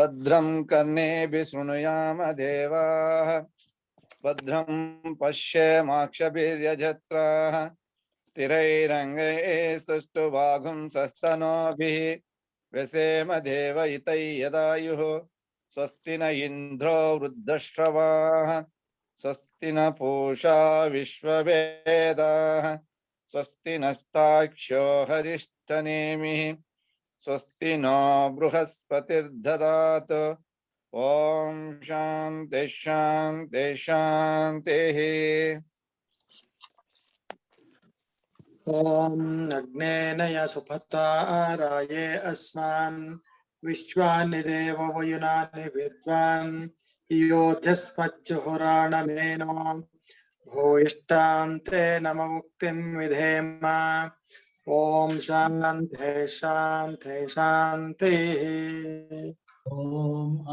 भद्रं कर्णेभिः शृणुयाम देवाः भद्रं पश्येमाक्षभिर्यजत्राः स्थिरैरङ्गैः सुष्ठुवागुंसस्तनूभिः व्यसेम देवहितै यदायुः स्वस्ति न इन्द्रो वृद्धश्रवाः स्वस्ति न पूषा विश्ववेदाः स्वस्ति नस्ताक्ष्यो हरिष्ठनेमिः स्वस्ति नो बृहस्पतिर्दधातु ओम शांति शांति शांति। ओम अग्नेन सुपताराये अस्मान् विश्वानि देव वयुनानि विद्वान् योध्यस्पच्युहुराणमेनो भूयिष्ठान्ते नम मुक्तिं विधेम। ओम शान्ति शान्ति शान्तिः। ओम आ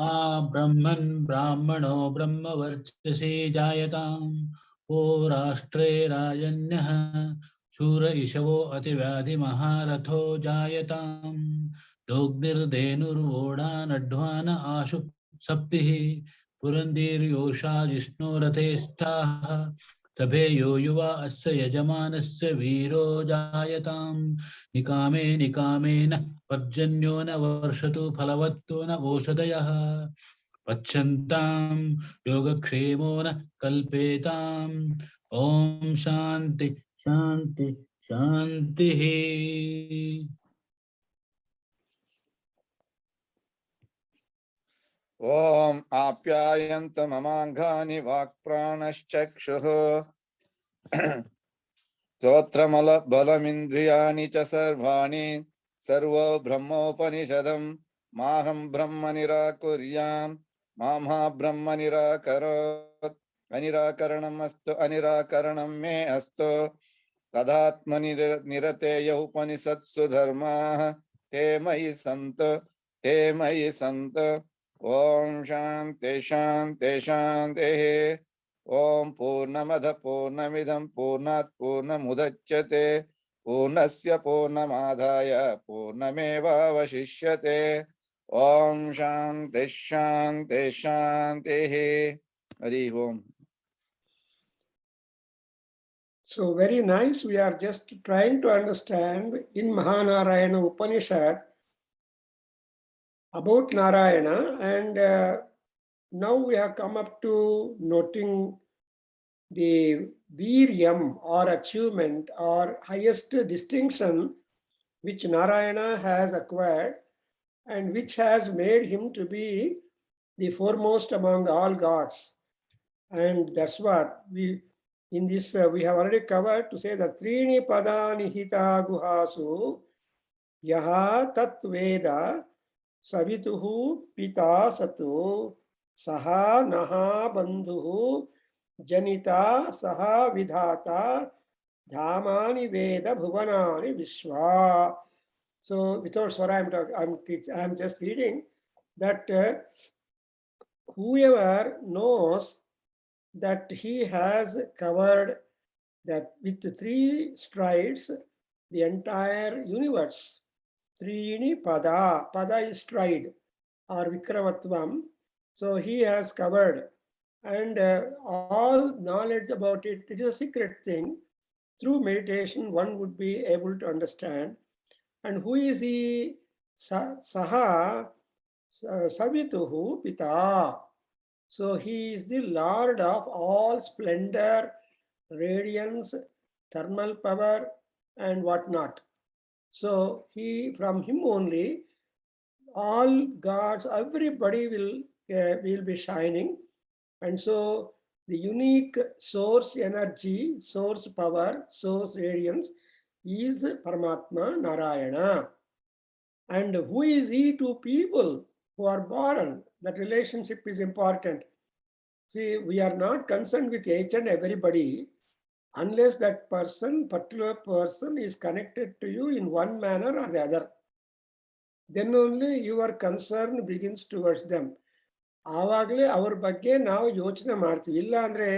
ब्रह्मन् ब्राह्मणो ब्रह्मवर्चसे जायताम् ओ राष्ट्रे राजन्यः शूर इषवो अतिव्याधिमहारथो जायताम् दोग्निर्धेनुर्वोढानड्वान आशु सप्तिः पुरन्दीर्योषा जिष्णुरथेष्ठाः सभे यो युवा अस्य यजमानस्य वीरो जायताम् निकामे निकामेन पर्जन्यो न वर्षतु फलवत्तो न ओषधयः पच्छन्तां योगक्षेमो न कल्पेताम् ओम शांति शांति शांतिः। ओम आप्यायन्त ममाङ्गानि वाक्प्राणश्चक्षुः श्रोत्रमलबलमिन्द्रियाणि च सर्वाणि सर्वो ब्रह्मोपनिषदं माहं ब्रह्म निराकुर्याम् मामा ब्रह्म निराकरोत् अनिराकरणमस्तु अनिराकरणं मे अस्तु तदात्मनि निरतेय उपनिषत्सु धर्माः ते मयि सन्तु ओम शांति शांति शांतिः। ओम पूर्णमद पूर्णमिदं पूर्णात् पूर्णमुदच्यते पूर्णस्य पूर्णमादाय पूर्णमेवावशिष्यते। ओम शांति शांति शांतिः। हरि ओम। So very nice. We are just trying to understand in Mahanarayana Upanishad about Narayana, and now we have come up to noting the Viryam or achievement or highest distinction which Narayana has acquired and which has made him to be the foremost among all gods. And that's what we in this we have already covered to say that Trini Padani Hita Guhasu Yaha Tat Veda Savituhu Pita Satu Saha Naha Bandhuhu Janita Saha Vidhata Dhamani Veda Bhuvanani Vishwa. So without Swara, I'm just reading that whoever knows that he has covered that with the 3 strides the entire universe. Trini Pada. Pada is stride or Vikramatvam. So he has covered, and all knowledge about it, it is a secret thing. Through meditation, one would be able to understand. And who is he? Saha Savituhu Pita. So he is the Lord of all splendor, radiance, thermal power, and whatnot. So from him only, all gods, everybody will be shining. And so the unique source energy, source power, source radiance is Paramatma Narayana. And who is he to people who are born? That relationship is important. See, we are not concerned with each and everybody unless that particular person is connected to you in one manner or the other. Then only your concern begins towards them. ಆವಾಗಲೇ ಅವ್ರ ಬಗ್ಗೆ ನಾವು ಯೋಚನೆ ಮಾಡ್ತೀವಿ. ಇಲ್ಲ ಅಂದ್ರೆ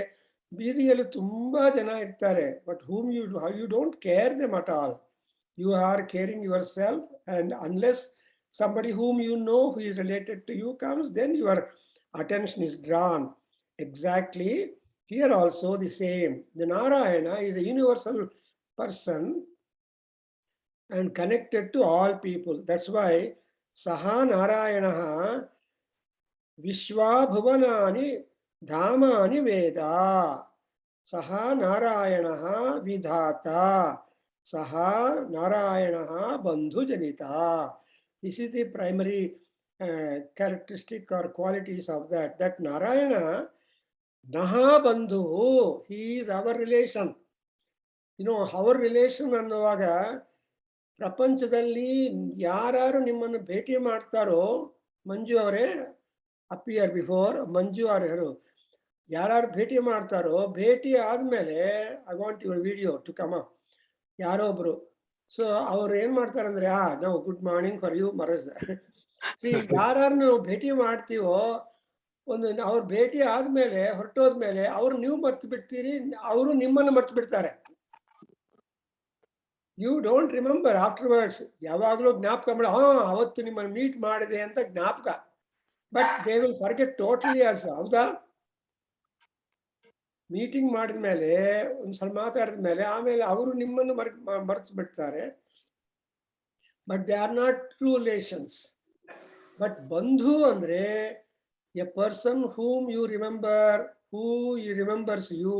ಬೀದಿಯಲ್ಲಿ ತುಂಬಾ ಜನ ಇರ್ತಾರೆ, but whom you don't care them at all. You are caring yourself, and unless somebody whom you know who is related to you comes, then your attention is drawn. Exactly here also the same. The Narayana is a universal person and connected to all people. That's why Saha Narayanaha Vishwa Bhuvanani Dhamani Veda. Saha Narayanaha Vidhata. Saha Narayanaha Bandhu Janita. This is the primary characteristic or qualities of that Narayana, Naha Bandhu, he is our relation. You know, our relation ಅನ್ನುವಾಗ ಪ್ರಪಂಚದಲ್ಲಿ ಯಾರು ನಿಮ್ಮನ್ನು ಭೇಟಿ ಮಾಡ್ತಾರೋ, ಮಂಜು ಅವರೇ appear before, ಮಂಜು ಅವರು ಯಾರು ಭೇಟಿ ಮಾಡ್ತಾರೋ, ಭೇಟಿ ಆದ್ಮೇಲೆ I want your video to come up, ಯಾರೋ ಒಬ್ರು. ಸೊ ಅವ್ರು ಏನ್ ಮಾಡ್ತಾರೆ ಅಂದ್ರೆ, ನಾವು ಗುಡ್ ಮಾರ್ನಿಂಗ್ ಫಾರ್ ಯು ಮರಸ್. ಯಾರು ನಾವು ಭೇಟಿ ಮಾಡ್ತೀವೋ, ಒಂದು ಅವ್ರ ಭೇಟಿ ಆದ್ಮೇಲೆ ಹೊರಟೋದ್ಮೇಲೆ ಅವ್ರು ನೀವು ಮರ್ತು ಬಿಡ್ತೀರಿ, ಅವರು ನಿಮ್ಮನ್ನು ಮರ್ತು ಬಿಡ್ತಾರೆ. You don't remember afterwards. ಯಾವಾಗಲೂ ಜ್ಞಾಪಕ ಮಾಡಿ, ಅವತ್ತು ನಿಮ್ಮನ್ನು ಮೀಟ್ ಮಾಡಿದೆ ಅಂತ ಜ್ಞಾಪಕ. But they will forget totally us. ಹೌದಾ? ಮೀಟಿಂಗ್ ಮಾಡಿದ ಮೇಲೆ ಒಂದು ಸ್ವಲ್ಪ ಮಾತಾಡಿದ ಮೇಲೆ ಆಮೇಲೆ ಅವರು ನಿಮ್ಮನ್ನು ಮರೆತು ಬಿಡ್ತಾರೆ. But they are not true relations. But ಬಂಧು ಅಂದ್ರೆ A person whom you remember, who remembers you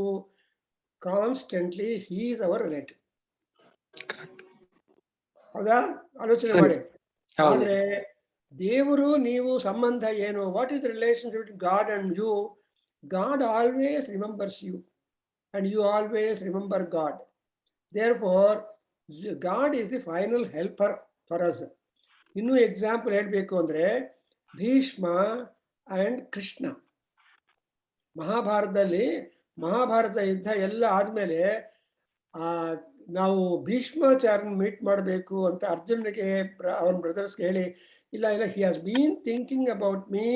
constantly, he is our relative. ಹೌದಾ? ಆಲೋಚನೆ ಮಾಡಿ. ಆದ್ರೆ ದೇವರು ನೀವು ಸಂಬಂಧ ಏನು? What is the relationship between God and you? God always remembers you and you always remember God. Therefore, God is the final helper for us. ಇನ್ನು example ಹೇಳ್ಬೇಕು ಅಂದ್ರೆ, ಭೀಷ್ಮ ಅಂಡ್ ಕೃಷ್ಣ. ಮಹಾಭಾರತ ಯುದ್ಧ ಎಲ್ಲ ಆದ್ಮೇಲೆ ನಾವು ಭೀಷ್ಮಾಚಾರ್ಯನ ಮೀಟ್ ಮಾಡಬೇಕು ಅಂತ ಅರ್ಜುನ್ಗೆ ಅವನ ಬ್ರದರ್ಸ್ಗೆ ಹೇಳಿ, ಇಲ್ಲ he has been thinking about me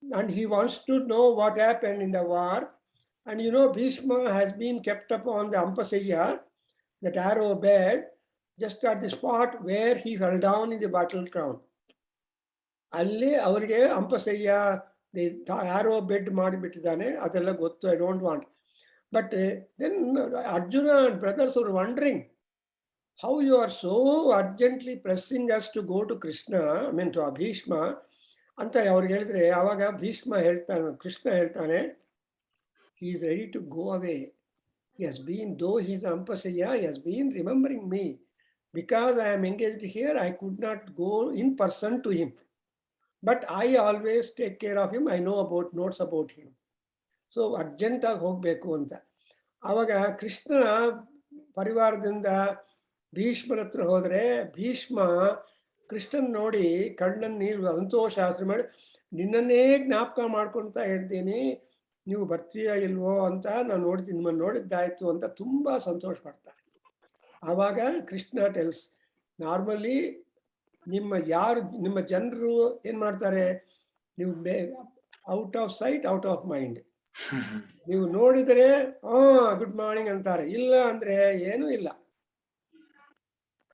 and he wants to know what happened in the war. And you know, Bhishma has been kept up on the Ampasaya, that arrow bed, just at the spot where he fell down in the battleground. Alli avarige Ampasaya, the arrow bed ಮಾಡಿಬಿಟ್ಟಿದ್ದಾನೆ. ಅದೆಲ್ಲ ಗೊತ್ತು, I don't want. But then Arjuna and brothers were wondering, how you are so urgently pressing us to go to Krishna, I mean to Bhishma ಅಂತ ಅವ್ರಿಗೆ ಹೇಳಿದ್ರೆ, ಆವಾಗ ಭೀಷ್ಮ ಹೇಳ್ತಾನೆ, ಕೃಷ್ಣ ಹೇಳ್ತಾನೆ, he is ready to go away. He has been, though he is Ampasaya, he has been remembering me. Because I am engaged here, I could not go in person to him. But I always take care of him. I know about notes about him. So urgent ಆಗಿ ಹೋಗ್ಬೇಕು ಅಂತ. ಆವಾಗ ಕೃಷ್ಣ ಪರಿವಾರದಿಂದ ಭೀಷ್ಮರ ಹತ್ರ ಹೋದ್ರೆ, ಭೀಷ್ಮ ಕೃಷ್ಣನ್ ನೋಡಿ ಕಣ್ಣನ್ನು ನೀರು ಸಂತೋಷಾಸ್ತ್ರ ಮಾಡಿ, ನಿನ್ನನ್ನೇ ಜ್ಞಾಪಕ ಮಾಡ್ಕೊಳ್ತಾ ಹೇಳ್ತೀನಿ, ನೀವು ಬರ್ತೀಯಾ ಇಲ್ವೋ ಅಂತ, ನಾನು ನೋಡ್ತೀನಿ, ನಿಮ್ಮನ್ನು ನೋಡಿದ್ದಾಯ್ತು ಅಂತ ತುಂಬಾ ಸಂತೋಷ ಪಡ್ತಾರೆ. ಆವಾಗ ಕೃಷ್ಣ ಟೆಲ್ಸ್, ನಾರ್ಮಲಿ ನಿಮ್ಮ ಜನರು ಏನ್ ಮಾಡ್ತಾರೆ, ನೀವು out off site out of mind. ನೀವು ನೋಡಿದರೆ ಗುಡ್ ಮಾರ್ನಿಂಗ್ ಅಂತಾರೆ, ಇಲ್ಲ ಅಂದ್ರೆ ಏನೂ ಇಲ್ಲ.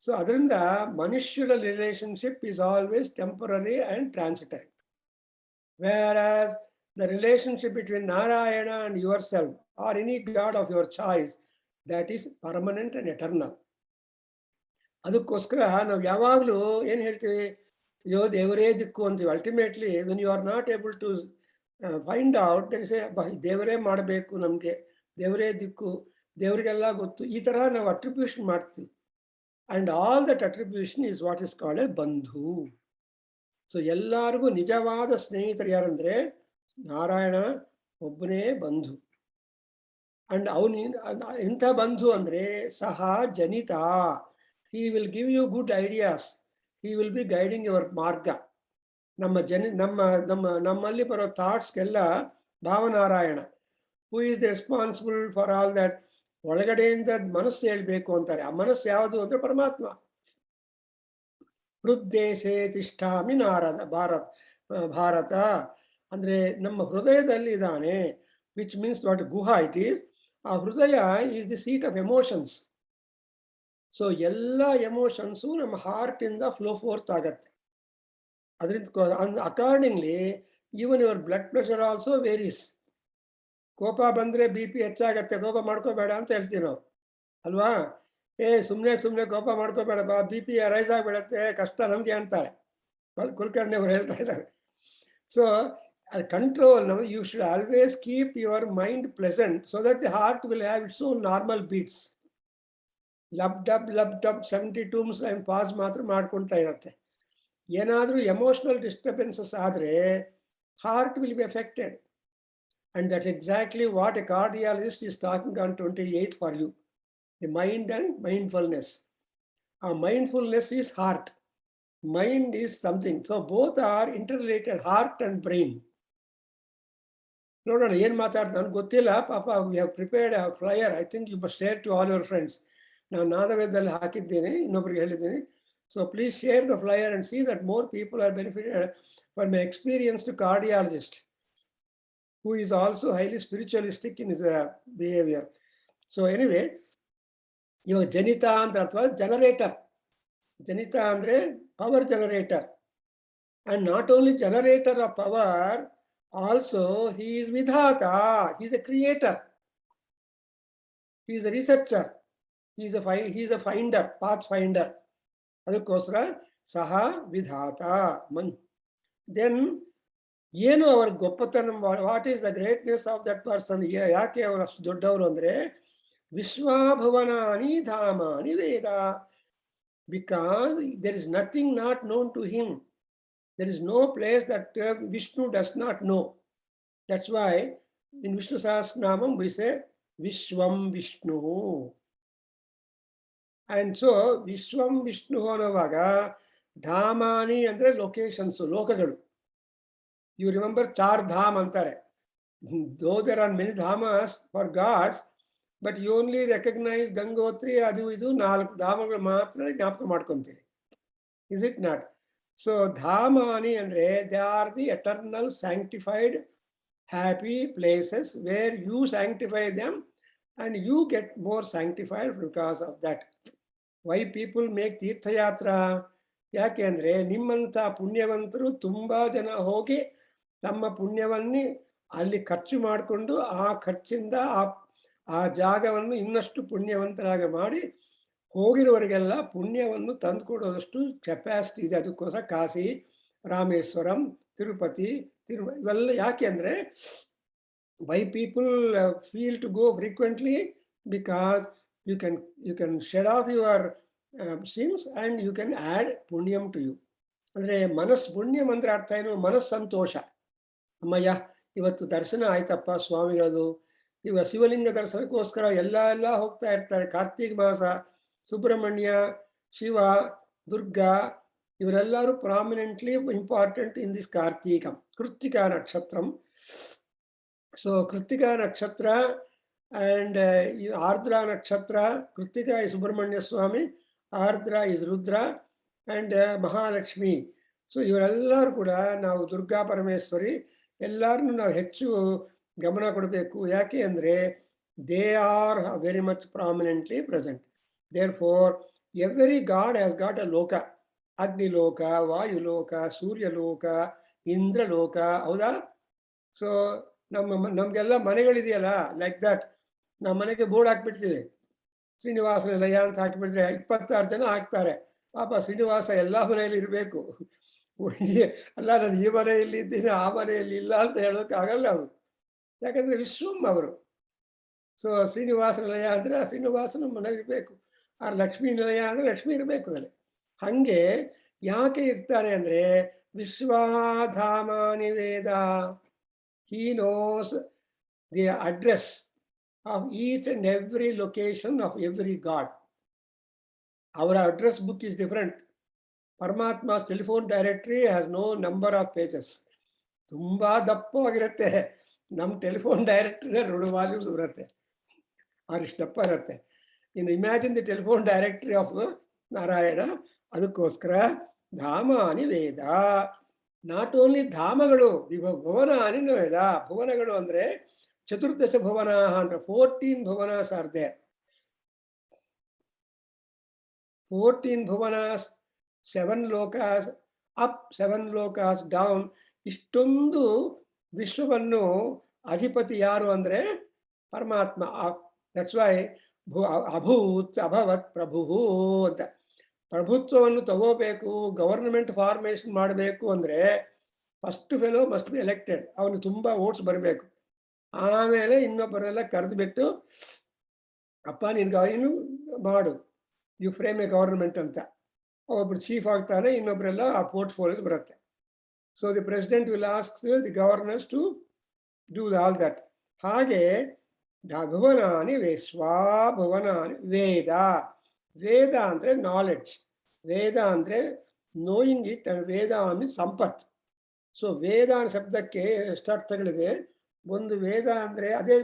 ಸೊ ಅದರಿಂದ ಮನುಷ್ಯರ relationship is always temporary and transitory. Whereas the relationship between Narayana and yourself or any god of your choice, that is permanent and eternal. ಅದಕ್ಕೋಸ್ಕರ ನಾವು ಯಾವಾಗಲೂ ಏನು ಹೇಳ್ತೀವಿ, ಅಯ್ಯೋ ದೇವರೇ ದಿಕ್ಕು ಅಂತೀವಿ. Ultimately when you are not able to find out, then you say, ದೇವರೇ ಮಾಡಬೇಕು, ನಮಗೆ ದೇವರೇ ದಿಕ್ಕು, ದೇವರಿಗೆಲ್ಲ ಗೊತ್ತು, ಈ ತರ ನಾವು ಅಟ್ರಿಬ್ಯೂಷನ್ ಮಾಡ್ತೀವಿ. And all that attribution is what is called a bandhu. So ಎಲ್ಲರಿಗೂ ನಿಜವಾದ ಸ್ನೇಹಿತರು ಯಾರಂದ್ರೆ ನಾರಾಯಣ ಒಬ್ಬನೇ ಬಂಧು. ಅಂಡ್ ಅವನು ಎಂಥ ಬಂಧು ಅಂದ್ರೆ ಸಹ ಜನಿತ. He will give you good ideas. He will be guiding your ಮಾರ್ಗ. ನಮ್ಮಲ್ಲಿ ಬರೋ ಥಾಟ್ಸ್ಗೆಲ್ಲ ಭಾವನಾರಾಯಣ, who is responsible for all that. ಒಳಗಡೆಯಿಂದ ಮನಸ್ಸು ಹೇಳ್ಬೇಕು ಅಂತಾರೆ. ಆ ಮನಸ್ಸು ಯಾವುದು ಅಂದ್ರೆ ಪರಮಾತ್ಮ. ಹೃದ್ದೇಶೇ ತಿಷ್ಠಾಮಿ ಭಾರತ ಅಂದ್ರೆ ನಮ್ಮ ಹೃದಯದಲ್ಲಿ ಇದ್ದಾನೆ, which means what Guha it is. ಆ ಹೃದಯ is the seat of emotions. So ಎಲ್ಲ ಎಮೋಷನ್ಸು ನಮ್ಮ ಹಾರ್ಟ್ ಇಂದ ಫ್ಲೋ ಫೋರ್ತ್ ಆಗತ್ತೆ. Accordingly, even your blood pressure also varies. ಕೋಪ ಬಂದ್ರೆ BP ಹೆಚ್ಚಾಗತ್ತೆ, ಕೋಪ ಮಾಡ್ಕೋಬೇಡ ಅಂತ ಹೇಳ್ತೀವಿ ನಾವು ಅಲ್ವಾ. ಸುಮ್ಮನೆ ಕೋಪ ಮಾಡ್ಕೋಬೇಡ, BP ರೈಸ್ ಆಗಿಬಿಡತ್ತೆ, ಕಷ್ಟ ನಮ್ಗೆ ಅಂತಾರೆ. ಕುಲಕರ್ಣಿ ಅವರು ಹೇಳ್ತಾ ಇದ್ದಾರೆ. So control, now you should always keep your mind pleasant so that the heart will have its own normal beats. Lub dub 72 and pause ಮಾತ್ರ ಮಾಡ್ಕೊಂತಾ ಇರುತ್ತೆ. ಏನಾದರೂ ಎಮೋಷನಲ್ ಡಿಸ್ಟರ್ಬೆನ್ಸಸ್ ಆದರೆ heart will be affected. And that's exactly what a cardiologist is talking on 28th for you. The mind and mindfulness. Our mindfulness is heart. Mind is something. So both are interrelated, heart and brain. ನೋಡೋಣ ಏನು ಮಾತಾಡ್ತಾ ನನಗೆ ಗೊತ್ತಿಲ್ಲ ಪಾಪ. We have prepared a flyer. I think you must share to all your friends. ನಾನು ನಾದವೇದದಲ್ಲಿ ಹಾಕಿದ್ದೀನಿ, ಇನ್ನೊಬ್ರಿಗೆ ಹೇಳಿದ್ದೀನಿ. So please share the flyer and see that more people are benefited from my experienced cardiologist who is also highly spiritualistic in his behavior. So anyway, ಇವಾಗ ಜನಿತ ಅಂತ ಅರ್ಥ generator. ಜನಿತ ಅಂದರೆ power generator. And not only generator of power, also he is vidhata, he is a creator, he is a researcher, he is a finder, pathfinder. ಅದಕ್ಕೋಸ್ಕರ ಸಹ ವಿಧಾತ. Then ಏನು ಅವರ ಗೊಪ್ಪತನ, what is the greatness of that person, ಯಾಕೆ ಅವರು ಅಷ್ಟು ದೊಡ್ಡವರು ಅಂದರೆ ವಿಶ್ವಾಭುವನಾನಿ ಧಾಮಾನಿ ವೇದ. Because there is nothing not known to him. There is no place that Vishnu does not know. That's why in Vishnu Sahasranamam we say Vishwam Vishnu. And so Vishwam Vishnu ಅನ್ನುವಾಗ ಧಾಮಾನಿ ಅಂದರೆ ಲೊಕೇಶನ್ಸ್, ಲೋಕಗಳು. You remember Char Dham ಅಂತಾರೆ. Though there are many dhamas for gods, but you only recognize Gangotri, ಅದು ಇದು 4 ಧಾಮಗಳು ಮಾತ್ರ ಜ್ಞಾಪಕ ಮಾಡ್ಕೊಂತೀರಿ. Is it not? So dhamani andre they are the eternal sanctified happy places where you sanctify them and you get more sanctified because of that. Why people make ತೀರ್ಥ ಯಾತ್ರಾ? ಯಾಕೆ ಅಂದರೆ ನಿಮ್ಮಂಥ ಪುಣ್ಯವಂತರು ತುಂಬ ಜನ ಹೋಗಿ ತಮ್ಮ ಪುಣ್ಯವನ್ನು ಅಲ್ಲಿ ಖರ್ಚು ಮಾಡಿಕೊಂಡು ಆ ಖರ್ಚಿಂದ ಆ ಜಾಗವನ್ನು ಇನ್ನಷ್ಟು ಪುಣ್ಯವಂತರಾಗಿ ಮಾಡಿ ಹೋಗಿರುವವರಿಗೆಲ್ಲ ಪುಣ್ಯವನ್ನು ತಂದುಕೊಡೋದಷ್ಟು ಕೆಪಾಸಿಟಿ ಇದೆ. ಅದಕ್ಕೋಸ್ಕರ ಕಾಶಿ, ರಾಮೇಶ್ವರಂ, ತಿರುಪತಿ, ಇವೆಲ್ಲ ಯಾಕೆ ಅಂದರೆ why people feel to go frequently? Because you can shed off your sins and you can add ಪುಣ್ಯಂ ಟು ಯು. ಅಂದರೆ ಪುಣ್ಯಂ ಅಂದರೆ ಅರ್ಥ ಏನು? ಮನಸ್ಸಂತೋಷ. ಅಮ್ಮಯ್ಯ ಇವತ್ತು ದರ್ಶನ ಆಯ್ತಪ್ಪ ಸ್ವಾಮಿಗಳದು. ಇವಾಗ ಶಿವಲಿಂಗ ದರ್ಶನಕ್ಕೋಸ್ಕರ ಎಲ್ಲ ಹೋಗ್ತಾ ಇರ್ತಾರೆ. ಕಾರ್ತೀಕ ಮಾಸ ಸುಬ್ರಹ್ಮಣ್ಯ, ಶಿವ, ದುರ್ಗಾ ಇವರೆಲ್ಲರೂ prominently important in this Karthikam. Krittika ನಕ್ಷತ್ರಂ. ಸೊ ಕೃತ್ತಿಕಾ ನಕ್ಷತ್ರ ಆ್ಯಂಡ್ ಆರ್ದ್ರಾ ನಕ್ಷತ್ರ. Krittika is Subrahmanya Swamy, Ardra is Rudra and Mahalakshmi. So ಇವರೆಲ್ಲರೂ ಕೂಡ ನಾವು ದುರ್ಗಾ ಪರಮೇಶ್ವರಿ ಎಲ್ಲರನ್ನೂ ನಾವು ಹೆಚ್ಚು ಗಮನ ಕೊಡಬೇಕು. ಯಾಕೆ ಅಂದರೆ they are very much prominently present. Therefore, every god has got a loka. Agni loka, Vayu loka, Surya loka, Indra loka. ಹೌದಾ? ಸೊ ನಮಗೆಲ್ಲ ಮನೆಗಳಿದೆಯಲ್ಲ, ಲೈಕ್ ದಟ್. ನಮ್ಮ ಮನೆಗೆ ಬೋರ್ಡ್ ಹಾಕ್ಬಿಡ್ತೀವಿ, ಶ್ರೀನಿವಾಸನ ಲಯ ಅಂತ ಹಾಕಿಬಿಟ್ರೆ 26 ಜನ ಹಾಕ್ತಾರೆ. ಪಾಪ ಶ್ರೀನಿವಾಸ ಎಲ್ಲ ಮನೆಯಲ್ಲಿ ಇರಬೇಕು. ಅಲ್ಲ, ನಾನು ಈ ಮನೆಯಲ್ಲಿ ಇದ್ದೀನಿ, ಆ ಮನೆಯಲ್ಲಿ ಇಲ್ಲ ಅಂತ ಹೇಳೋಕ್ಕಾಗಲ್ಲ ಅವರು. ಯಾಕಂದರೆ ವಿಶ್ವಂ ಅವರು. ಸೊ ಶ್ರೀನಿವಾಸನ ಲಯ ಅಂದರೆ ಶ್ರೀನಿವಾಸನ ಮನೆ ಇರಬೇಕು. ಆ ಲಕ್ಷ್ಮೀ ನಿಲಯ ಅಂದರೆ ಲಕ್ಷ್ಮಿ ಇರಬೇಕು ಅಲ್ಲಿ. ಹಾಗೆ ಯಾಕೆ ಇರ್ತಾರೆ ಅಂದರೆ ವಿಶ್ವಾಧಾಮಾನಿ ವೇದ. He knows the address of each and every location of every god. ಅವರ ಅಡ್ರೆಸ್ ಬುಕ್ ಈಸ್ ಡಿಫರೆಂಟ್. ಪರಮಾತ್ಮ telephone directory has no number of pages. ತುಂಬ ದಪ್ಪವಾಗಿರುತ್ತೆ. ನಮ್ಮ ಟೆಲಿಫೋನ್ ಡೈರೆಕ್ಟರಿ 2 ವಾಲ್ಯೂಮ್ಸ್ ಬರುತ್ತೆ, ಅಷ್ಟು ದಪ್ಪ ಇರುತ್ತೆ. ಇನ್ನು imagine the telephone directory of Narayana. ಅದಕ್ಕೋಸ್ಕರ ಧಾಮಾನಿ ವೇದ. ನಾಟ್ ಓನ್ಲಿ ಧಾಮಗಳು, ಭುವನಾನಿ ವೇದ. ಭುವನಗಳು ಅಂದರೆ ಚತುರ್ದಶ ಭುವನ ಅಂದ್ರೆ 14 ಭುವನಾಸ್ ಆರ್ ದೇರ್. 14 ಭುವನಾಸ್, 7 ಲೋಕಾಸ್ ಅಪ್ 7 ಲೋಕಾಸ್ ಡೌನ್. ಇಷ್ಟೊಂದು ವಿಶ್ವವನ್ನು ಅಧಿಪತಿ ಯಾರು ಅಂದ್ರೆ ಪರಮಾತ್ಮ. ದಟ್ಸ್ ವೈ ಅಭೂತ್ ಅಭವತ್ ಪ್ರಭು ಅಂತ. ಪ್ರಭುತ್ವವನ್ನು ತಗೋಬೇಕು, ಗವರ್ನಮೆಂಟ್ ಫಾರ್ಮೇಶನ್ ಮಾಡಬೇಕು ಅಂದ್ರೆ first fellow must be elected. ಅವನು ತುಂಬಾ ಓಟ್ಸ್ ಬರಬೇಕು. ಆಮೇಲೆ ಇನ್ನೊಬ್ಬರೆಲ್ಲ ಕರೆದುಬಿಟ್ಟು ಅಪ್ಪ ನಿನ್ಗೆ ಇನ್ನು ಮಾಡು, ಯು ಫ್ರೇಮ್ ಎ ಗವರ್ನಮೆಂಟ್ ಅಂತ. ಒಬ್ರು ಚೀಫ್ ಆಗ್ತಾನೆ, ಇನ್ನೊಬ್ಬರೆಲ್ಲ ಆ ಪೋರ್ಟ್ಫೋಲಿಯೋಸ್ ಬರುತ್ತೆ. So the president will ask the governors to do all that. ಹಾಗೆ ಭುವನಾನಿ ಸ್ವಾಭುವನಾನಿ ವೇದ. ವೇದ ಅಂದ್ರೆ ನಾಲೆಡ್ಜ್, ವೇದ ಅಂದ್ರೆ ನೋಯಿಂಗ್ ಇಟ್, ಅಂಡ್ ವೇದ ಅಂದ್ರೆ ಸಂಪತ್. ಸೊ ವೇದ ಶಬ್ದಕ್ಕೆ ಎಷ್ಟು ಅರ್ಥಗಳಿದೆ. ಒಂದು ವೇದ ಅಂದ್ರೆ ಅದೇ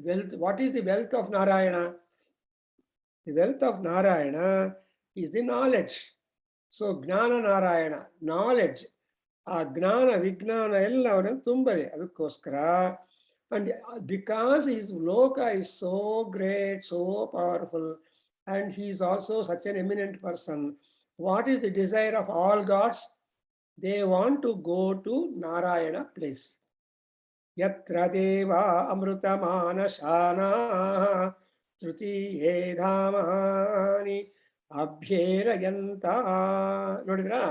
wealth. What is the wealth of Narayana? The wealth of Narayana is the knowledge. So ಜ್ಞಾನ ನಾರಾಯಣ, ನಾಲೆಡ್ಜ್. ಆ ಜ್ಞಾನ ವಿಜ್ಞಾನ ಎಲ್ಲವನ್ನ ತುಂಬದೆ. ಅದಕ್ಕೋಸ್ಕರ and because his loka is so great, so powerful, and he is also such an eminent person, what is the desire of all gods? They want to go to Narayana place. Yatra deva amruta manashana trutiye dhamani abhyerayanta. Nodidra?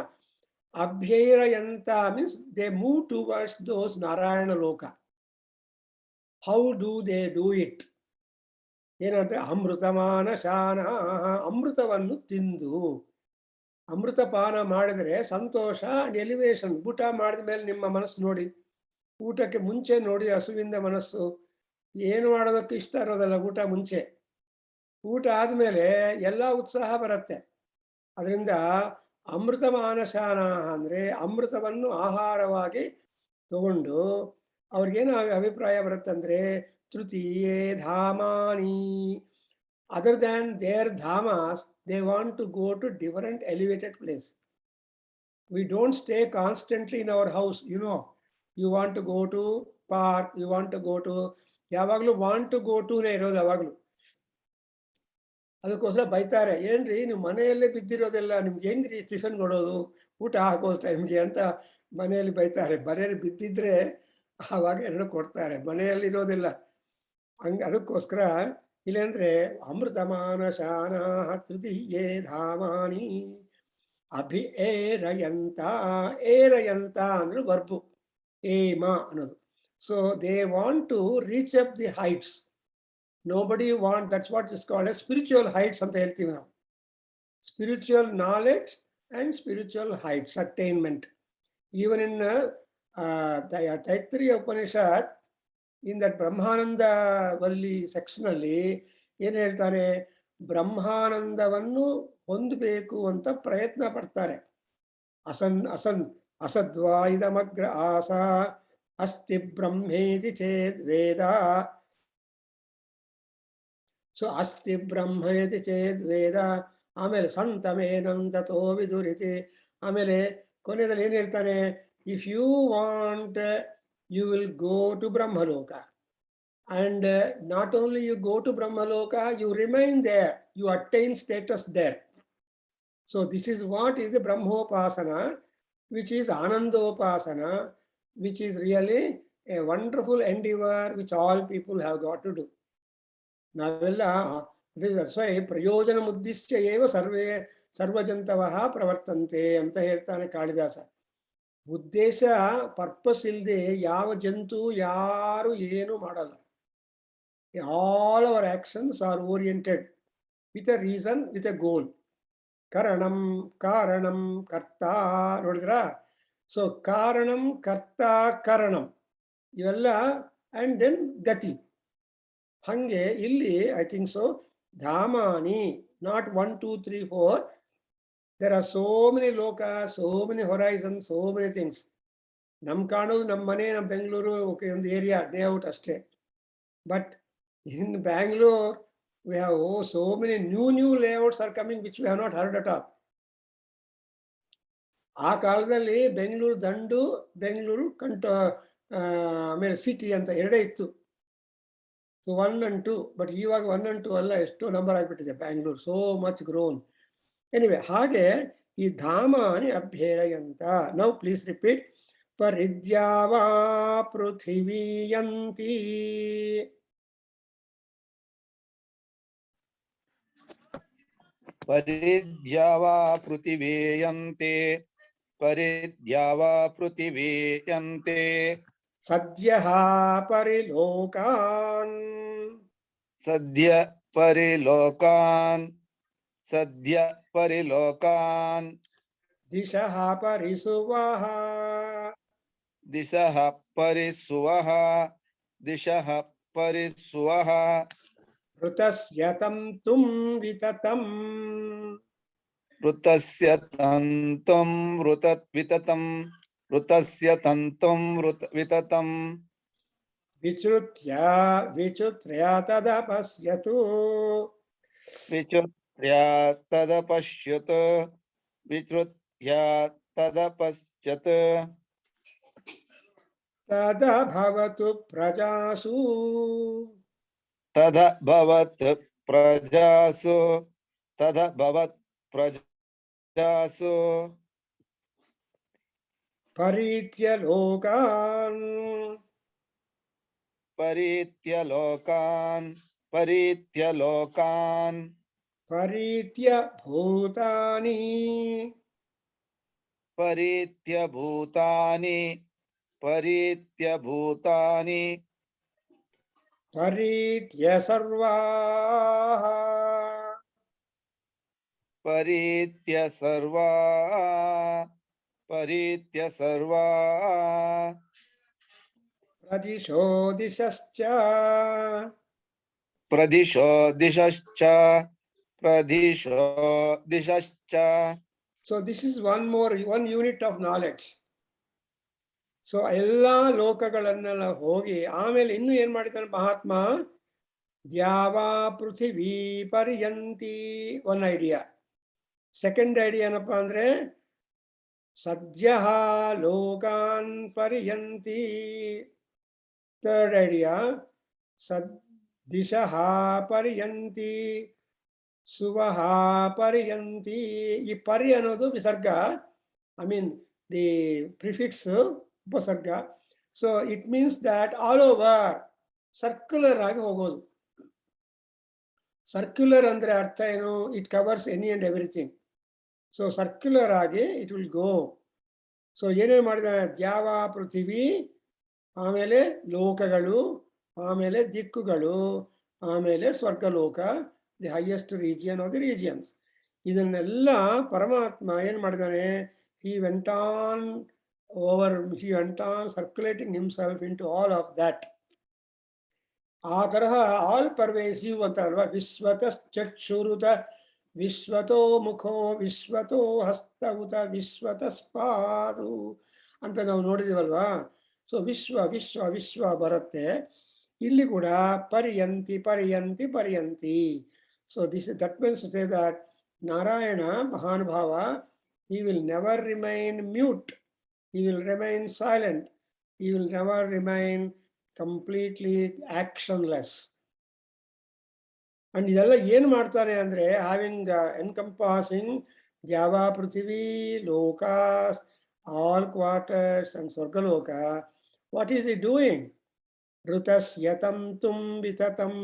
Abhyerayanta means they move towards those Narayana loka. How do they do it? ಏನಂದ್ರೆ ಅಮೃತಮಾನ ಶಾನ, ಅಮೃತವನ್ನು ತಿಂದು. ಅಮೃತಪಾನ ಮಾಡಿದ್ರೆ ಸಂತೋಷ and elevation. ಊಟ ಮಾಡಿದ ಮೇಲೆ ನಿಮ್ಮ ಮನಸ್ಸು ನೋಡಿ, ಊಟಕ್ಕೆ ಮುಂಚೆ ನೋಡಿ ಹಸುವಿಂದ ಮನಸ್ಸು ಏನು ಮಾಡೋದಕ್ಕೆ ಇಷ್ಟ ಇರೋದಲ್ಲ ಊಟ ಮುಂಚೆ. ಊಟ ಆದ್ಮೇಲೆ ಎಲ್ಲ ಉತ್ಸಾಹ ಬರುತ್ತೆ. ಅದರಿಂದ ಅಮೃತಮಾನ ಶಾನ ಅಂದ್ರೆ ಅಮೃತವನ್ನು ಆಹಾರವಾಗಿ ತಗೊಂಡು ಅವ್ರಿಗೇನು ಅಭಿಪ್ರಾಯ ಬರುತ್ತಂದ್ರೆ ತೃತೀಯೇ ಧಾಮಾನಿ. ಅದರ್ ದ್ಯಾನ್ ದೇರ್ ಧಾಮಾಸ್, they want to go to different elevated place. We don't stay constantly in our house. You know, you want to go to park, you want to go to, ಯಾವಾಗಲೂ want to go ಟುನೇ ಇರೋದು ಯಾವಾಗಲೂ. ಅದಕ್ಕೋಸ್ಕರ ಬೈತಾರೆ, ಏನ್ರಿ ನೀವು ಮನೆಯಲ್ಲೇ ಬಿದ್ದಿರೋದೆಲ್ಲ, ನಿಮ್ಗೆ ಹೆಂಗ್ರಿ ಟಿಫನ್ ಕೊಡೋದು, ಊಟ ಹಾಕೋ ಟೈಮ್ಗೆ ಅಂತ ಮನೆಯಲ್ಲಿ ಬೈತಾರೆ. ಮನೆಯಲ್ಲಿ ಬಿದ್ದಿದ್ರೆ ಆವಾಗ ಎರಡು ಕೊಡ್ತಾರೆ, ಮನೆಯಲ್ಲಿರೋದಿಲ್ಲ. ಅದಕ್ಕೋಸ್ಕರ ಇಲ್ಲಂದ್ರೆ ಅಮೃತಮಾನ ಶಾನ ತೃತೀಯೇ ಧಾಮಾನಿ ಅಭಿ ಏರಯಂತ. ಏರಯಂತ ಅಂದ್ರೆ ವರ್ಬು, ಏಮ ಅನ್ನೋದು. So they want to reach up the heights. Nobody want, that's what is called as spiritual heights ಅಂತ ಹೇಳ್ತೀವಿ ನಾವು. Spiritual knowledge and spiritual heights, attainment. Even in Taittiriya Upanishad, in that Brahmananda Valli section ಅಲ್ಲಿ ಏನು ಹೇಳ್ತಾರೆ, ಬ್ರಹ್ಮಾನಂದವನ್ನು ಹೊಂದಬೇಕು ಅಂತ ಪ್ರಯತ್ನ ಪಡ್ತಾರೆ. ಅಸದ್ವಾ ಇದಮಗ್ರ ಆಸ ಅಸ್ತಿ ಬ್ರಹ್ಮೇತಿ ಚೇದ್ ವೇದ. ಸೊ ಅಸ್ತಿ ಬ್ರಹ್ಮೇತಿ ಚೇದ್ ವೇದ. ಆಮೇಲೆ ಸಂತಮೇನಂತೋ ವಿದುರಿತಿ. ಆಮೇಲೆ ಕೊನೆಯಲ್ಲಿ ಏನು ಹೇಳ್ತಾನೆ, if you want you will go to Brahmaloka. And not only you go to Brahmaloka, you remain there, you attain status there. So this is what is the Brahmopasana, which is Anandopasana, which is really a wonderful endeavor which all people have got to do. Navella, that's why prayojana muddishya eva sarvajantavah pravartante anta ಹೇಳ್ತಾನೆ ಕಾಳಿದಾಸ. ಉದ್ದೇಶ purpose ಇಲ್ಲದೆ ಯಾವ ಜಂತು ಯಾರು ಏನು ಮಾಡಲ್ಲ. All our actions are oriented with a reason, with a goal. Karanam, Karanam, Karta. Nodidra? So Karanam, Karta, Karanam. Ivella and then Gati. Hange illi, I think so. Dhamani, not 1, 2, 3, 4. There are so many lokas, so many horizons, so many things. Nam Kanu, Nam Mane, Nam Bengaluru, okay, on the area, day out astray. But in Bangalore, we have so many new layouts are coming which we have not heard at all. ಆ ಕಾಲದಲ್ಲಿ ಬೆಂಗಳೂರು ದಂಡು, ಬೆಂಗಳೂರು ಆಮೇಲೆ city ಅಂತ ಎರಡೇ ಇತ್ತು. So 1 and 2, but ಇವಾಗ 1 and 2 ಅಲ್ಲ, ಎಷ್ಟೋ ನಂಬರ್ ಆಗಿಬಿಟ್ಟಿದೆ Bangalore. So much grown. Anyway, ಹಾಗೆ ಈ ಧಾಮಾನಿ ಅಭ್ಯೇರಯಂತ. Now please repeat. ಪರಿದ್ಯಾವಾ ಪೃಥಿವೀಯಂತಿ. परिद्यावा पृथिवीयन्ते परिद्यावा पृथिवीयन्ते ಸದ್ಯಃ ಪರಿಲೋಕಾನ್. सद्य परिलोकान् सद्य परिलोकान् ದಿಶಃ ಪರಿಸುವಃ. दिशः परिसुवः दिशः परिसुवः ಋತಸ್ಯ ತಂತುಂ ವಿತತಂ. ऋतस्य तन्तुं विततं ऋतस्य तन्तुं विततं ವಿಚ್ಯುತ್ಯ ವಿಚ್ಯುತ್ರ್ಯ ತದಪಶ್ಯತು. विच्युत्र्या तदपश्यत् विच्युत्र्या तदपश्यत् ತದಭವತು ಪ್ರಜಾಸು. तदभवत् प्रजासु तदभवत् प्रजासु ಪರೀತ್ಯ ಲೋಕಾನ್. परीत्य लोकान् परीत्य लोकान् ಪರೀತ್ಯ ಭೂತಾನಿ. परीत्य भूतानि परीत्य भूतानि ಪರೀತ್ಯ ಸರ್ವಾಃ. परीत्य सर्वा परीत्य सर्वा ಪ್ರದಿಶೋ ದಿಶಶ್ಚ. प्रदिशो दिशश्च प्रदिशो दिशश्च So this is one unit of knowledge. So ಎಲ್ಲಾ ಲೋಕಗಳನ್ನೆಲ್ಲ ಹೋಗಿ ಆಮೇಲೆ ಇನ್ನು ಏನ್ ಮಾಡಿದ್ದಾನೆ ಮಹಾತ್ಮ? ದ್ಯಾವಾ ಪೃಥಿವೀ ಪರ್ಯಂತಿ. One idea. ಸೆಕೆಂಡ್ ಐಡಿಯಾ ಏನಪ್ಪಾ ಅಂದ್ರೆ ಸದ್ಯ ಲೋಕಾನ್ ಪರ್ಯಂತಿ. Third idea ದಿಶಃ ಪರ್ಯಂತಿ ಸುವಃ ಪರ್ಯಂತಿ. ಈ ಪರಿ ಅನ್ನೋದು ವಿಸರ್ಗ, ಐ ಮೀನ್ ದಿ ಪ್ರಿಫಿಕ್ಸ್ ಉಪಸರ್ಗ. So it means that all over circular ಆಗಿ ಹೋಗೋದು. ಸರ್ಕ್ಯುಲರ್ ಅಂದ್ರೆ ಅರ್ಥ ಏನು? It covers any and everything. So circular ಆಗಿ ಇಟ್ ವಿಲ್ ಗೋ. ಸೊ ಏನೇನು ಮಾಡಿದಾನೆ? ದ್ಯಾವ ಪೃಥಿವಿ, ಆಮೇಲೆ ಲೋಕಗಳು, ಆಮೇಲೆ ದಿಕ್ಕುಗಳು, ಆಮೇಲೆ ಸ್ವರ್ಗಲೋಕ, the highest region of the regions. ಇದನ್ನೆಲ್ಲ ಪರಮಾತ್ಮ ಏನ್ ಮಾಡಿದಾನೆ? he went on circulating himself into all of that. ಆ ತರಹ ಆಲ್ ಪರ್ವೇಸಿವ್ ಅಂತಾರಲ್ವಾ, ವಿಶ್ವತಶ್ಚಕ್ಷುರುತ ವಿಶ್ವತೋ ಮುಖೋ ವಿಶ್ವತೋ ಹಸ್ತೌತ ವಿಶ್ವತಸ್ಪಾದು ಅಂತ ನಾವು ನೋಡಿದೀವಲ್ವಾ. ಸೊ ವಿಶ್ವ ವಿಶ್ವ ವಿಶ್ವ ಬರುತ್ತೆ. ಇಲ್ಲಿ ಕೂಡ ಪರ್ಯಂತಿ ಪರ್ಯಂತಿ ಪರ್ಯಂತಿ. So that means say that Narayana ಮಹಾನುಭಾವ, he will never remain mute, he will remain silent, he will never remain completely actionless. And ಇದೆಲ್ಲ ಏನು ಮಾಡ್ತಾರೆ ಅಂದ್ರೆ having encompassing ದ್ಯಾವಾ ಪೃಥಿವಿ ಲೋಕಾಸ್, all quarters and ಸ್ವರ್ಗಲೋಕ. What is he doing? ಋತಸ್ಯತಂ ತುಂ ವಿತತಂ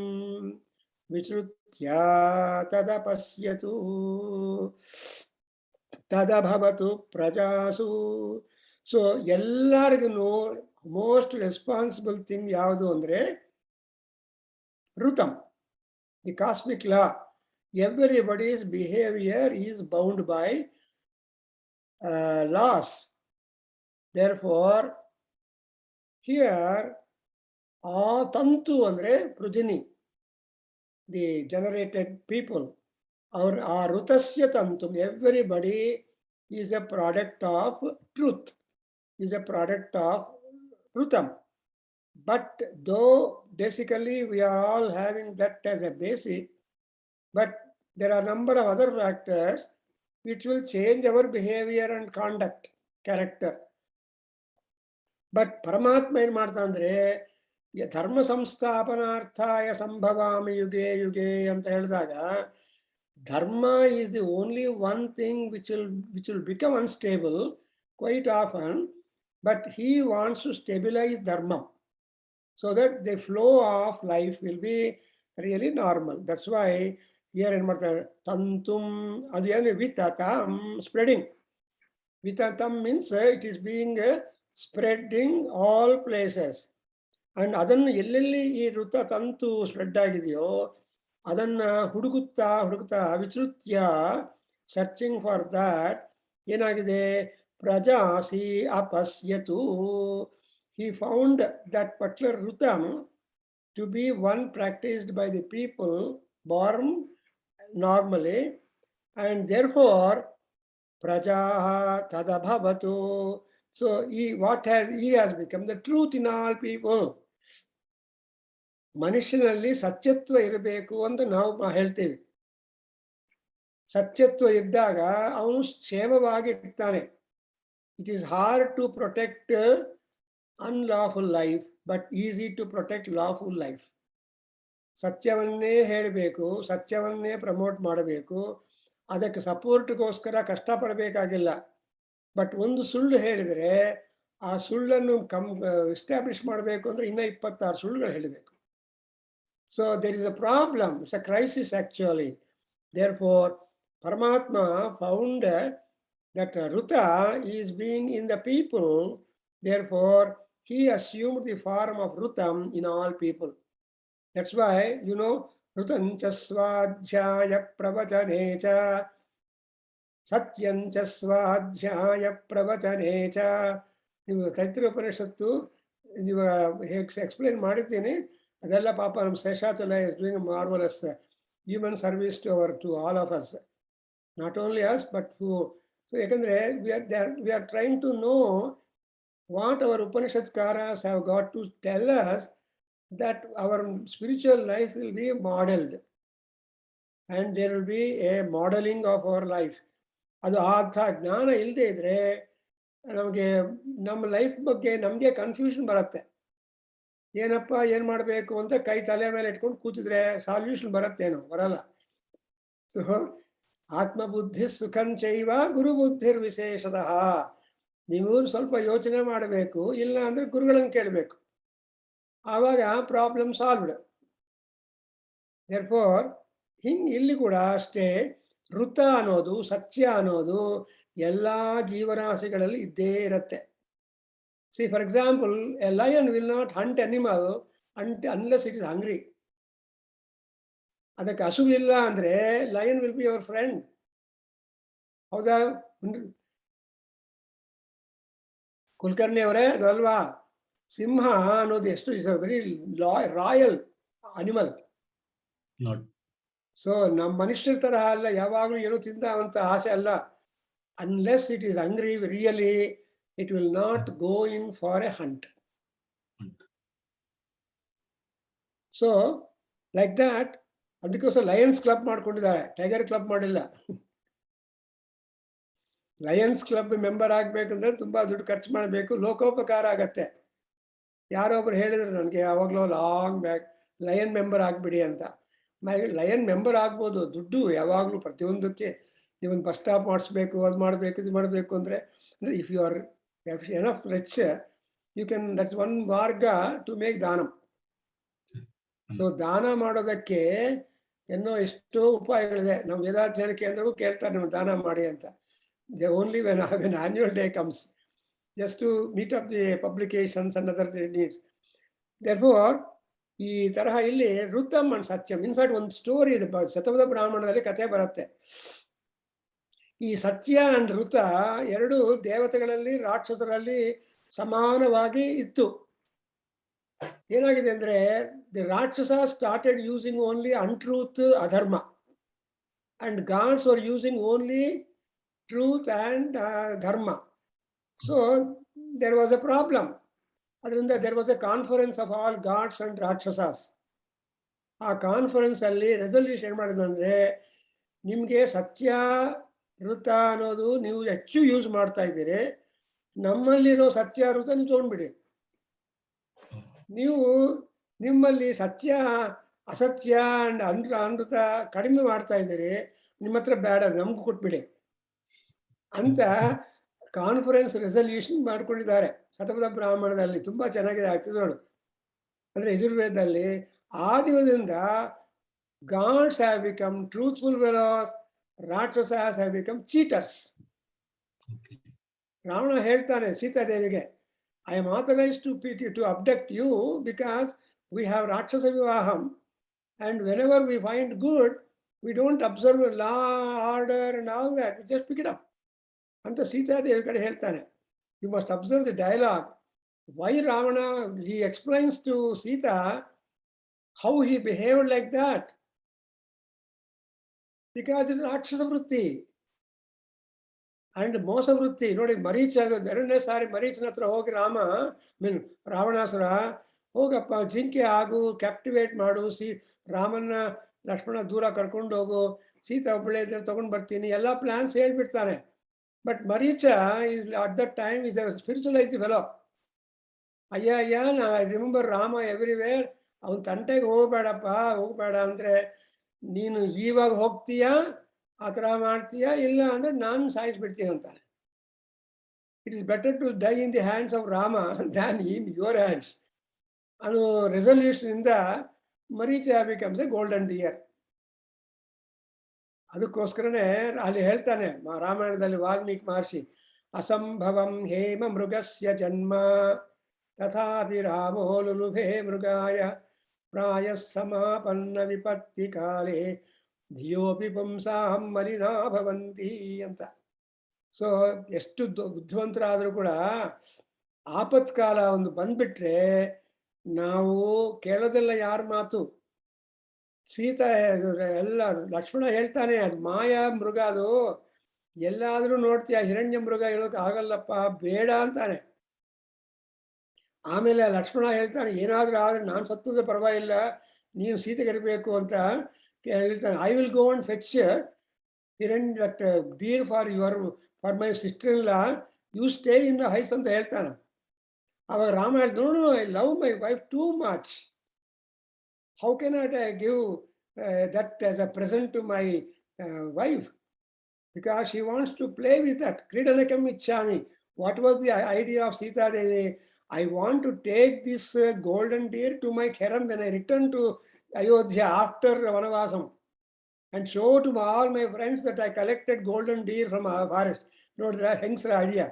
ವಿಚ್ಯುತ್ಯ ತದಪಶ್ಯತು ತದಭವತು ಪ್ರಜಾಸು. ಸೊ ಎಲ್ಲರಿಗೂ ಮೋಸ್ಟ್ ರೆಸ್ಪಾನ್ಸಿಬಲ್ ಥಿಂಗ್ ಯಾವುದು ಅಂದ್ರೆ ಋತಂ, the cosmic law. Everybody's behaviour is bound by laws. Therefore here ತಂತು ಅಂದ್ರೆ ಪೃಥಿನಿ, ದಿ ಜನರೇಟೆಡ್ ಪೀಪಲ್. ಆ ಋತಸ್ಯ ತಂತು, everybody is a product of truth, is a product of Ritam. But though basically we are all having that as a basic, but there are a number of other factors which will change our behavior and conduct, character. But Paramatma ಏನು ಮಾಡ್ತಾ ಅಂದ್ರೆ ಧರ್ಮ ಸಂಸ್ಥಾಪನಾರ್ಥಾಯ ಸಂಭವಾಮಿ ಯುಗೆ ಯುಗೆ ಅಂತ ಹೇಳಿದಾಗ Dharma is the only one thing which will become unstable quite often, but he wants to stabilize dharma so that the flow of life will be really normal. That's why here in Mata Tantum Adhyana Vitatam spreading. Vitatam means it is being spreading all places. And ಅದನ್ನು ಎಲ್ಲೆಲ್ಲಿ ಈ ವೃತ್ತ ತಂತು spread ಆಗಿದೆಯೋ ಅದನ್ನ ಹುಡುಕುತ್ತಾ ಹುಡುಕುತ್ತಾ ವಿಚೃತ್ಯ searching for that ಏನಾಗಿದೆ ಪ್ರಜಾಸಿ ಅಪಶ್ಯತು. He found that particular rutam to be one practiced by the people born normally, and therefore prajaha tadabhavatu. So he has become the truth in all people. ಮನುಷ್ಯನಲ್ಲಿ ಸತ್ಯತ್ವ ಇರಬೇಕು ಅಂತ ನಾವು ಹೇಳ್ತೇವೆ. ಸತ್ಯತ್ವ ಇದ್ದಾಗ ಅವನು ಕ್ಷೇಮವಾಗಿ ಇರ್ತಾನೆ. It is hard to protect unlawful life, but easy to protect lawful life. ಸತ್ಯವನ್ನೇ ಹೇಳಬೇಕು, ಸತ್ಯವನ್ನೇ ಪ್ರಮೋಟ್ ಮಾಡಬೇಕು, ಅದಕ್ಕೆ ಸಪೋರ್ಟ್ಗೋಸ್ಕರ ಕಷ್ಟಪಡಬೇಕಾಗಿಲ್ಲ. ಬಟ್ ಒಂದು ಸುಳ್ಳು ಹೇಳಿದರೆ ಆ ಸುಳ್ಳನ್ನು ಎಸ್ಟಾಬ್ಲಿಷ್ ಮಾಡಬೇಕು ಅಂದರೆ ಇನ್ನೂ 26 ಸುಳ್ಳುಗಳು ಹೇಳಬೇಕು. So there is a problem, it's a crisis actually. Therefore, Paramatma found that Ruta is being in the people. Therefore, he assumed the form of Rutam in all people. That's why, Rutam cha swadhyaya pravachane cha, satyam cha swadhyaya pravachane cha. ನೀವು ತೈತ್ರಿಯ ಉಪನಿಷತ್ತು ನೀವು explain ಮಾಡಿದ್ದೀನಿ. ಅದೆಲ್ಲ ಪಾಪ ನಮ್ಮ Seshachala is doing marvellous human service to all of us, not only us but who. So ಯಾಕಂದರೆ we are trying to know what our ಉಪನಿಷತ್ಕಾರಾಸ್ have got to tell us that our spiritual life will be modelled and there will be a modelling of our life. ಅದು ಅಂಥ ಜ್ಞಾನ ಇಲ್ಲದೆ ಇದ್ದರೆ ನಮಗೆ ನಮ್ಮ life ಬಗ್ಗೆ ನಮಗೆ ಕನ್ಫ್ಯೂಷನ್ ಬರುತ್ತೆ. ಏನಪ್ಪ ಏನು ಮಾಡಬೇಕು ಅಂತ ಕೈ ತಲೆ ಮೇಲೆ ಇಟ್ಕೊಂಡು ಕೂತಿದ್ರೆ ಸಾಲ್ಯೂಷನ್ ಬರುತ್ತೇನೋ? ಬರಲ್ಲ. ಸೊ ಆತ್ಮಬುದ್ಧಿ ಸುಖಂಚೈವ ಗುರುಬುದ್ಧಿರ್ ವಿಶೇಷತಃ. ನೀವು ಸ್ವಲ್ಪ ಯೋಚನೆ ಮಾಡಬೇಕು, ಇಲ್ಲ ಅಂದರೆ ಗುರುಗಳನ್ನು ಕೇಳಬೇಕು, ಆವಾಗ ಪ್ರಾಬ್ಲಮ್ ಸಾಲ್ವ್ಡ್. ದೇರ್ಫೋರ್ ಇಲ್ಲಿ ಕೂಡ ಅಷ್ಟೇ, ಋತ ಅನ್ನೋದು, ಸತ್ಯ ಅನ್ನೋದು ಎಲ್ಲ ಜೀವರಾಶಿಗಳಲ್ಲಿ ಇದ್ದೇ ಇರುತ್ತೆ. See, for example, a lion will not hunt animal unless it is hungry. ಅದಕ್ಕೆ ಹಸುವಿಲ್ಲ ಅಂದರೆ lion will be our friend. ಹೌದಾ ಕುಲಕರ್ಣಿ ಅವರೇ? ಅದು ಅಲ್ವಾ? ಸಿಂಹ ಅನ್ನೋದು ಎಷ್ಟು is a very royal animal. So ನಮ್ಮ ಮನುಷ್ಯರ ತರಹ ಅಲ್ಲ, ಯಾವಾಗಲೂ ಏನೋ ತಿಂದ ಆಸೆ ಅಲ್ಲ. Unless it is hungry really, it will not go in for a hunt. So like that, ಅದಕ್ಕೋಸ್ಕರ ಲಯನ್ಸ್ ಕ್ಲಬ್ ಮಾಡ್ಕೊಂಡಿದ್ದಾರೆ, ಟೈಗರ್ ಕ್ಲಬ್ ಮಾಡಿಲ್ಲ. ಲಯನ್ಸ್ ಕ್ಲಬ್ ಮೆಂಬರ್ ಆಗಬೇಕಂದ್ರೆ ತುಂಬಾ ದುಡ್ಡು ಖರ್ಚು ಮಾಡಬೇಕು, ಲೋಕೋಪಕಾರ ಆಗತ್ತೆ. ಯಾರೊಬ್ರು ಹೇಳಿದ್ರು ನನಗೆ ಯಾವಾಗಲೂ ಲಾಂಗ್ ಬ್ಯಾಕ್, ಲಯನ್ ಮೆಂಬರ್ ಆಗ್ಬಿಡಿ ಅಂತ. ಲಯನ್ ಮೆಂಬರ್ ಆಗ್ಬೋದು, ದುಡ್ಡು ಯಾವಾಗಲೂ ಪ್ರತಿಯೊಂದಕ್ಕೆ ನೀವೊಂದು ಬಸ್ ಸ್ಟಾಪ್ ಮಾಡಿಸ್ಬೇಕು, ಅದು ಮಾಡಬೇಕು, ಇದು ಮಾಡಬೇಕು ಅಂದರೆ if you are enough rich, you can, that's one marga to make danam. So ದಾನ ಮಾಡೋದಕ್ಕೆ ಏನೋ ಎಷ್ಟೋ ಉಪಾಯಗಳಿದೆ. ನಮ್ಮ ವೇದಾಧ್ಯಯನ ಕೇಂದ್ರವೂ ಕೇಳ್ತಾರೆ ನೀವು ದಾನ ಮಾಡಿ ಅಂತ. Only when annual day comes, just to meet up the publications and other needs. Therefore ಈ ತರಹ ಇಲ್ಲಿ ಋತಮ್ ಅಂಡ್ ಸತ್ಯಂ. ಇನ್ಫ್ಯಾಕ್ಟ್ ಒಂದು ಸ್ಟೋರಿ ಇದೆ, ಶತಪಥ ಬ್ರಾಹ್ಮಣದಲ್ಲಿ ಕಥೆ ಬರುತ್ತೆ. ಈ ಸತ್ಯ ಅಂಡ್ ಋತ ಎರಡು ದೇವತೆಗಳಲ್ಲಿ ರಾಕ್ಷಸರಲ್ಲಿ ಸಮಾನವಾಗಿ ಇತ್ತು. ಏನಾಗಿದೆ ಅಂದ್ರೆ ದಿ ರಾಕ್ಷಸ started using only untruth adharma, and gods are using only truth and dharma. So there was a problem. ಅದರಿಂದ there was a conference of all gods and ರಾಕ್ಷಸಾಸ್. ಆ ಕಾನ್ಫರೆನ್ಸ್ ಅಲ್ಲಿ ರೆಸಲ್ಯೂಷನ್ ಮಾಡಿದಂದ್ರೆ, ನಿಮಗೆ ಸತ್ಯ ಋತ ಅನ್ನೋದು ನೀವು ಹೆಚ್ಚು ಯೂಸ್ ಮಾಡ್ತಾ ಇದ್ದೀರಿ, ನಮ್ಮಲ್ಲಿರೋ ಸತ್ಯ ಋತ ನೀವು ತೊಗೊಂಡ್ಬಿಡಿ. ನೀವು ನಿಮ್ಮಲ್ಲಿ ಸತ್ಯ ಅಸತ್ಯ ಅಂಡ್ ಅನೃತ ಕಡಿಮೆ ಮಾಡ್ತಾ ಇದ್ದೀರಿ, ನಿಮ್ಮ ಹತ್ರ ಬೇಡ, ನಮ್ಗೂ ಕೊಟ್ಬಿಡಿ ಅಂತ ಕಾನ್ಫರೆನ್ಸ್ ರೆಸಲ್ಯೂಷನ್ ಮಾಡ್ಕೊಂಡಿದ್ದಾರೆ ಶತಪಥ ಬ್ರಾಹ್ಮಣದಲ್ಲಿ. ತುಂಬಾ ಚೆನ್ನಾಗಿದೆ ಎಪಿಸೋಡ್. ಅಂದ್ರೆ ಯಜುರ್ವೇದದಲ್ಲಿ ಆ ದಿನದಿಂದ gods have become truthful fellows, ರಾಕ್ಷಸಾಸ್ have become cheaters. Ravana ಹೇಳ್ತಾನೆ ಸೀತಾದೇವಿಗೆ, I am authorized to abduct you because we have Rakshasa Vivaham, and whenever we find good, we don't observe law, order and all that, we just pick it up. ಅಂತ ಸೀತಾದೇವಿ ಕಡೆ ಹೇಳ್ತಾನೆ. You must observe the dialogue. Why Ravana, he explains to Sita how he behaved like that. Because it's Rakshasa Vritti. And ಮೋಸ ವೃತ್ತಿ ನೋಡಿ. ಮರೀಚ ಎರಡನೇ ಸಾರಿ ಮರೀಚನ ಹತ್ರ ಹೋಗಿ ರಾವಣಾಸುರ, ಹೋಗಪ್ಪ ಜಿಂಕೆ ಆಗು, ಕ್ಯಾಪ್ಟಿವೇಟ್ ಮಾಡು, ರಾಮನ್ನ ಲಕ್ಷ್ಮಣ ದೂರ ಕರ್ಕೊಂಡು ಹೋಗು, ಸೀತಾ ಒಬ್ಬಳೆ ಇದ್ರೆ ತಗೊಂಡ್ ಬರ್ತೀನಿ, ಎಲ್ಲಾ ಪ್ಲಾನ್ಸ್ ಹೇಳ್ಬಿಡ್ತಾನೆ. But Maricha at that time is a spiritualised fellow. ಅಯ್ಯ ಐ ರಿಮೆಂಬರ್ ರಾಮ ಎವ್ರಿವೇರ್, ಅವನ್ ತಂಟೆಗೆ ಹೋಗ್ಬೇಡ ಅಂದ್ರೆ ನೀನು ಇವಾಗ ಹೋಗ್ತೀಯಾ, ಆ ಥರ ಮಾಡ್ತೀಯಾ, ಇಲ್ಲ ಅಂದ್ರೆ ನಾನು ಸಾಯಿಸ್ಬಿಡ್ತೀನಿ ಅಂತಾನೆ. It is better to die in the hands of Rama than in your hands ಅನ್ನೋ ರೆಸಲ್ಯೂಷನ್ ಇಂದ Maricha becomes a golden deer. ಅದಕ್ಕೋಸ್ಕರನೇ ಅಲ್ಲಿ ಹೇಳ್ತಾನೆ ರಾಮಾಯಣದಲ್ಲಿ ವಾಲ್ಮೀಕಿ ಮಹರ್ಷಿ, ಅಸಂಭವಂ ಹೇಮ ಮೃಗಸ್ಯ ಜನ್ಮ ತಥಾಪಿ ರಾಮೋ ಲುಲುಭೆ ಮೃಗಾಯ ಪ್ರಾಯ ಸಮಾಪನ್ನ ವಿಪತ್ತಿ ಕಾಲೇ ಧಿಯೋಪಿ ಪುಂಸಾಹಂ ಮಲಿನಾ ಭವಂತಿ ಅಂತ. ಸೊ ಎಷ್ಟು ಬುದ್ಧಿವಂತರಾದ್ರೂ ಕೂಡ ಆಪತ್ಕಾಲ ಒಂದು ಬಂದ್ಬಿಟ್ರೆ ನಾವು ಕೇಳೋದೆಲ್ಲ ಯಾರ ಮಾತು. ಸೀತಾ ಎಲ್ಲ ಲಕ್ಷ್ಮಣ ಹೇಳ್ತಾನೆ, ಅದು ಮಾಯಾ ಮೃಗ, ಅದು ಎಲ್ಲಾದ್ರೂ ನೋಡ್ತೀಯ, ಹಿರಣ್ಯ ಮೃಗ ಇರೋಕೆ ಆಗಲ್ಲಪ್ಪ, ಬೇಡ ಅಂತಾನೆ. ಆಮೇಲೆ ಲಕ್ಷ್ಮಣ ಹೇಳ್ತಾನೆ, ಏನಾದ್ರೂ ಆದ್ರೆ ನಾನು ಸತ್ತದ ಪರವಾಗಿಲ್ಲ, ನೀನು ಸೀತೆಗಿರಬೇಕು ಅಂತ ಹೇಳ್ತಾನೆ. I will go and fetch ಹಿರಣ್ಯ that deer for my sister in law, you stay in the house ಅಂತ ಹೇಳ್ತಾನೆ. ಅವಾಗ ರಾಮ ಹೇಳ್ತಾನೆ, no I love my wife too much, how cannot I give that as a present to my wife? Because she wants to play with that. Kridanakam ichchami. What was the idea of Sita Devi? I want to take this golden deer to my harem when I return to Ayodhya after Vanavasam and show to all my friends that I collected golden deer from our forest. Nodra ಹೆಂಗಸರ idea.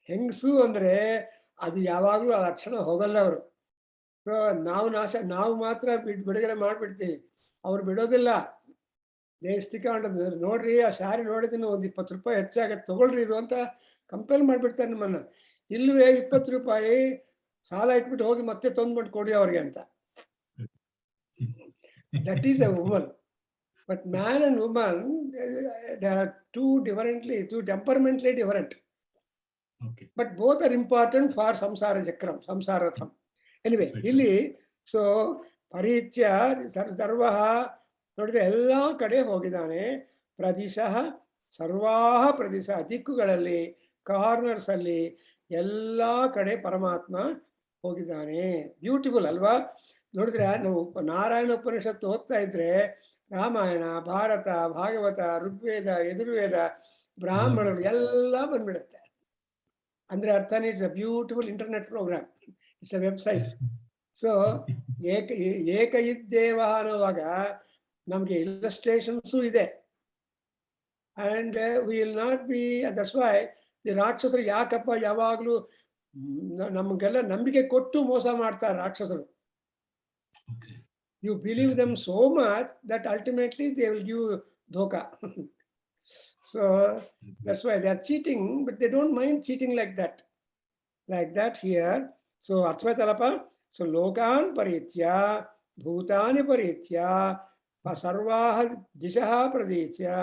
ಹೆಂಗಸು ಅಂದ್ರೆ ಅದು ಯಾವಾಗಲೂ ಆ ಲಕ್ಷಣ ಹೋಗಲ್ಲ ಅವರು. So ನಾವು ಮಾತ್ರ ಬಿಡುಗಡೆ ಮಾಡ್ಬಿಡ್ತೀವಿ, ಅವ್ರು ಬಿಡೋದಿಲ್ಲ. ನೋಡ್ರಿ ಆ ಸ್ಯಾರಿ ನೋಡಿದ್ದೀನಿ, ಒಂದು 20 ರೂಪಾಯಿ ಹೆಚ್ಚಾಗತ್ತೆ, ತಗೊಳ್ರಿ ಇದು ಅಂತ ಕಂಪೇರ್ ಮಾಡ್ಬಿಡ್ತಾರೆ ನಮ್ಮನ್ನ. ಇಲ್ವೇ 20 ರೂಪಾಯಿ ಸಾಲ ಇಟ್ಬಿಟ್ಟು ಹೋಗಿ ಮತ್ತೆ ತಂದ್ಬಿಟ್ಟು ಕೊಡಿ ಅವ್ರಿಗೆ ಅಂತ. That is a woman. But man and woman they are two temperamentally different. But both are important for ಸಂಸಾರ ಚಕ್ರಂ, ಸಂಸಾರಥಂ. ಎನಿವೆ ಇಲ್ಲಿ ಸೊ ಪರಿತ್ಯ ಸರ್ವ ನೋಡಿದ್ರೆ ಎಲ್ಲಾ ಕಡೆ ಹೋಗಿದ್ದಾನೆ. ಪ್ರದಿಶಃ ಸರ್ವಾಹ ಪ್ರದಿಶ, ದಿಕ್ಕುಗಳಲ್ಲಿ, ಕಾರ್ನರ್ಸ್ ಅಲ್ಲಿ ಎಲ್ಲಾ ಕಡೆ ಪರಮಾತ್ಮ ಹೋಗಿದ್ದಾನೆ. ಬ್ಯೂಟಿಫುಲ್ ಅಲ್ವಾ? ನೋಡಿದ್ರೆ ನಾವು ನಾರಾಯಣ ಉಪನಿಷತ್ತು ಓದ್ತಾ ಇದ್ರೆ ರಾಮಾಯಣ, ಭಾರತ, ಭಾಗವತ, ಋಗ್ವೇದ, ಯಜುರ್ವೇದ, ಬ್ರಾಹ್ಮಣರು ಎಲ್ಲ ಬಂದ್ಬಿಡುತ್ತೆ. ಅಂದ್ರೆ ಅರ್ಥನೇ it's a beautiful internet program, it's a website. So ಏಕ ಇದ್ದೇವ ಅನ್ನುವಾಗ ನಮ್ಗೆ ಇಲ್ಲಸ್ಟ್ರೇಷನ್ಸು ಇದೆ. And will not be, that's why the ರಾಕ್ಷಸರು ಯಾಕಪ್ಪ ಯಾವಾಗ್ಲೂ ನಮ್ಗೆಲ್ಲ ನಂಬಿಕೆ ಕೊಟ್ಟು ಮೋಸ ಮಾಡ್ತಾರೆ ರಾಕ್ಷಸರು. You believe them so much that ultimately they will give dhoka. So that's why they are cheating, but they don't mind cheating like that. Like that here. So Arthvatalapa, so lokan paritya, bhutani paritya, sarvaha dishaha pradesya,